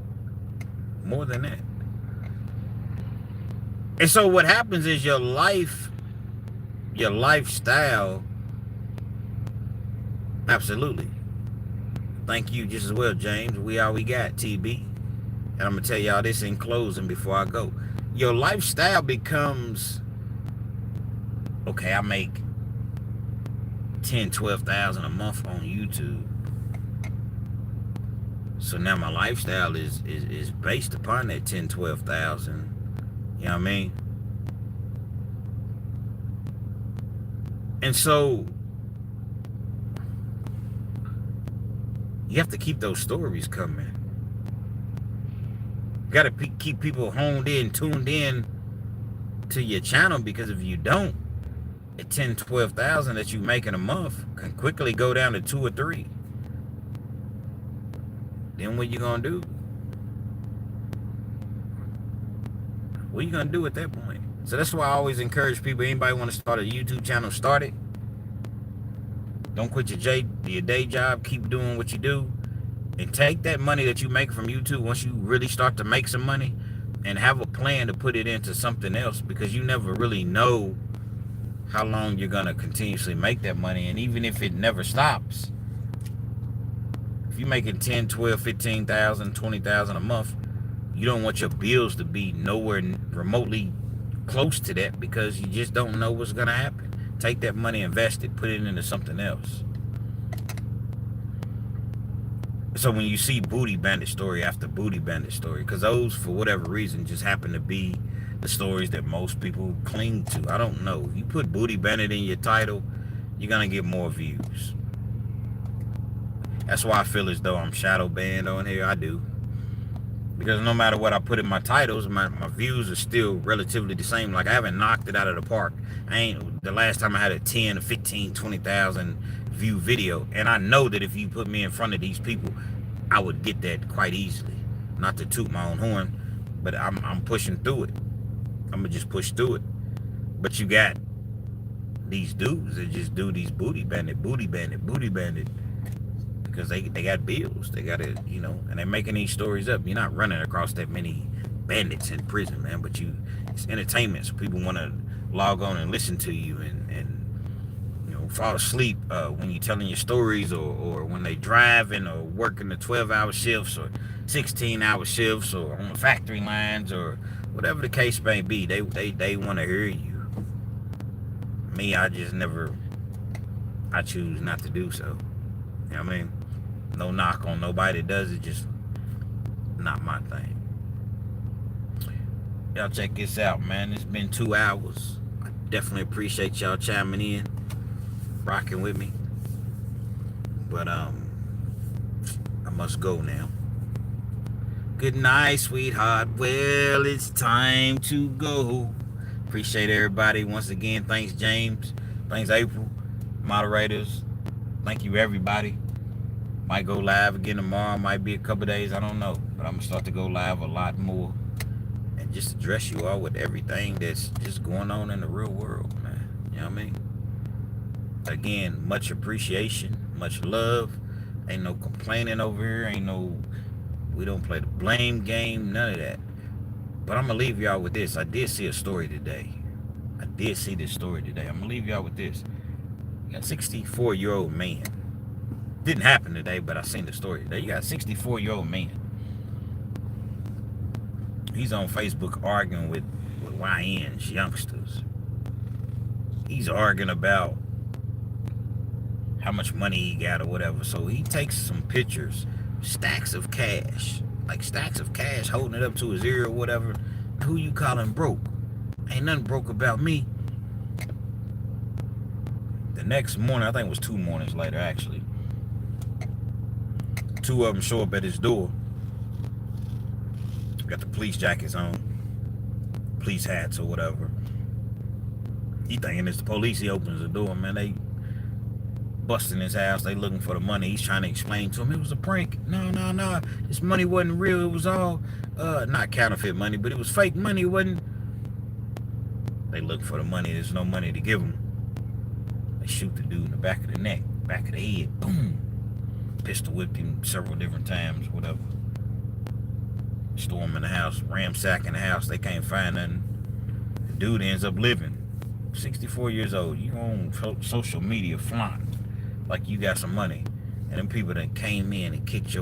And so what happens is your lifestyle, absolutely. Thank you just as well, James. We all we got, TB. And I'm gonna tell y'all this in closing before I go. Your lifestyle becomes, okay, I make 10, 12,000 a month on YouTube. So now my lifestyle is based upon that 10, 12,000. You know what I mean? And so you have to keep those stories coming. You got to keep people honed in, tuned in to your channel, because if you don't, at 10, 12,000 that you make in a month can quickly go down to 2 or 3. Then what you gonna do? What you gonna do at that point? So that's why I always encourage people, anybody want to start a YouTube channel, start it. Don't quit your day job. Keep doing what you do. And take that money that you make from YouTube, once you really start to make some money, and have a plan to put it into something else, because you never really know how long you're going to continuously make that money. And even if it never stops, if you're making 10, 12, 15,000, 20,000 a month, you don't want your bills to be nowhere remotely close to that, because you just don't know what's going to happen. Take that money, invest it, put it into something else. So when you see booty bandit story after booty bandit story, because those, for whatever reason, just happen to be the stories that most people cling to. I don't know. If you put booty bandit in your title, you're going to get more views. That's why I feel as though I'm shadow banned on here. I do. Because no matter what I put in my titles, my views are still relatively the same. Like, I haven't knocked it out of the park. The last time I had a 10 or 15, 20,000 view video, and I know that if you put me in front of these people, I would get that quite easily. Not to toot my own horn, but I'm pushing through it. I'm gonna just push through it. But you got these dudes that just do these booty bandit, because they got bills. They got to, and they're making these stories up. You're not running across that many bandits in prison, man, but it's entertainment, so people want to log on and listen to you and fall asleep when you're telling your stories, or when they driving or working the 12-hour shifts or 16-hour shifts or on the factory lines or whatever the case may be. They want to hear you. Me, I choose not to do so. You know what I mean? No knock on nobody that does it, just not my thing. Y'all check this out, man. It's been 2 hours. I definitely appreciate y'all chiming in, rocking with me. But I must go now. Good night, sweetheart. Well, it's time to go. Appreciate everybody once again. Thanks, James. Thanks, April. Moderators. Thank you, everybody. Might go live again tomorrow. Might be a couple days. I don't know. But I'm going to start to go live a lot more. And just address you all with everything that's just going on in the real world, man. You know what I mean? Again, much appreciation. Much love. Ain't no complaining over here. We don't play the blame game. None of that. But I'm going to leave y'all with this. I did see a story today. I'm going to leave y'all with this. You got a 64-year-old man. Didn't happen today, but I seen the story today. You got a 64-year-old man. He's on Facebook arguing with YNs, youngsters. He's arguing about how much money he got or whatever. So he takes some pictures, stacks of cash, holding it up to his ear or whatever. Who you calling broke? Ain't nothing broke about me. The next morning, I think it was 2 mornings later, actually, 2 of them show up at his door. Got the police jackets on, police hats or whatever. He thinking it's the police. He opens the door, man. They busting his house. They looking for the money. He's trying to explain to him it was a prank. No. This money wasn't real. It was all not counterfeit money, but it was fake money. It wasn't. They look for the money. There's no money to give them. They shoot the dude in the back of the neck, back of the head. Boom. Pistol whipped him several different times, whatever. Storming the house, ransacking the house. They can't find nothing. The dude ends up living. 64 years old. You on social media flaunt like you got some money. And them people that came in and kicked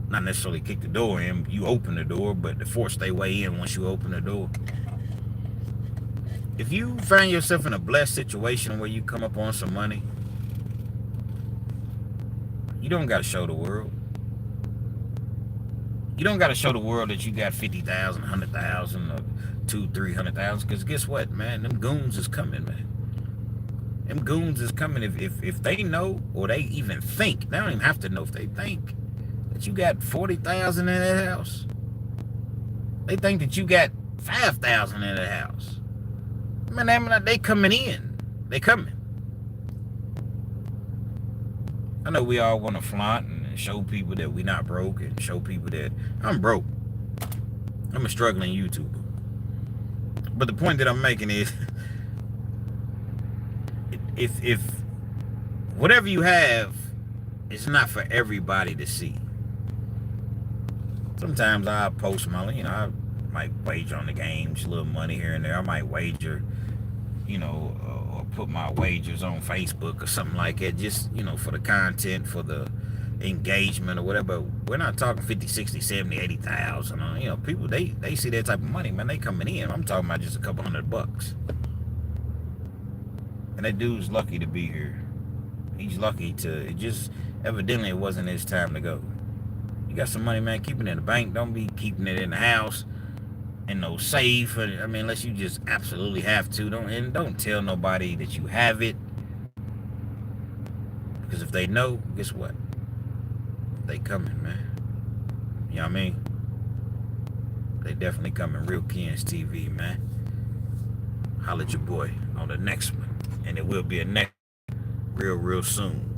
not necessarily kicked the door in. You open the door, but they forced their way in once you open the door. If you find yourself in a blessed situation where you come up on some money, you don't got to show the world. You don't got to show the world that you got 50,000, 100,000, or 200,000-300,000. Because guess what, man? Them goons is coming, man. Them goons is coming. If they know, or they even think, they don't even have to know, if they think that you got 40,000 in that house, they think that you got 5,000 in that house. Man, they coming in. They coming. I know we all want to flaunt and show people that we not broke, and show people that I'm broke. I'm a struggling YouTuber. But the point that I'm making is, if whatever you have, it's not for everybody to see. Sometimes I post my, I might wager on the games, a little money here and there. I might wager, or put my wagers on Facebook or something like that, just, for the content, for the engagement or whatever. But we're not talking 50, 60, 70, 80,000. People, they see that type of money, man, they coming in. I'm talking about just a couple $100. And that dude's lucky to be here. He's lucky it just, evidently it wasn't his time to go. You got some money, man, keep it in the bank. Don't be keeping it in the house, in no safe. Unless you just absolutely have to. Don't tell nobody that you have it. Because if they know, guess what? They coming, man. You know what I mean? They definitely coming. Real Kens TV, man. Holla at your boy on the next one. And it will be a next real soon.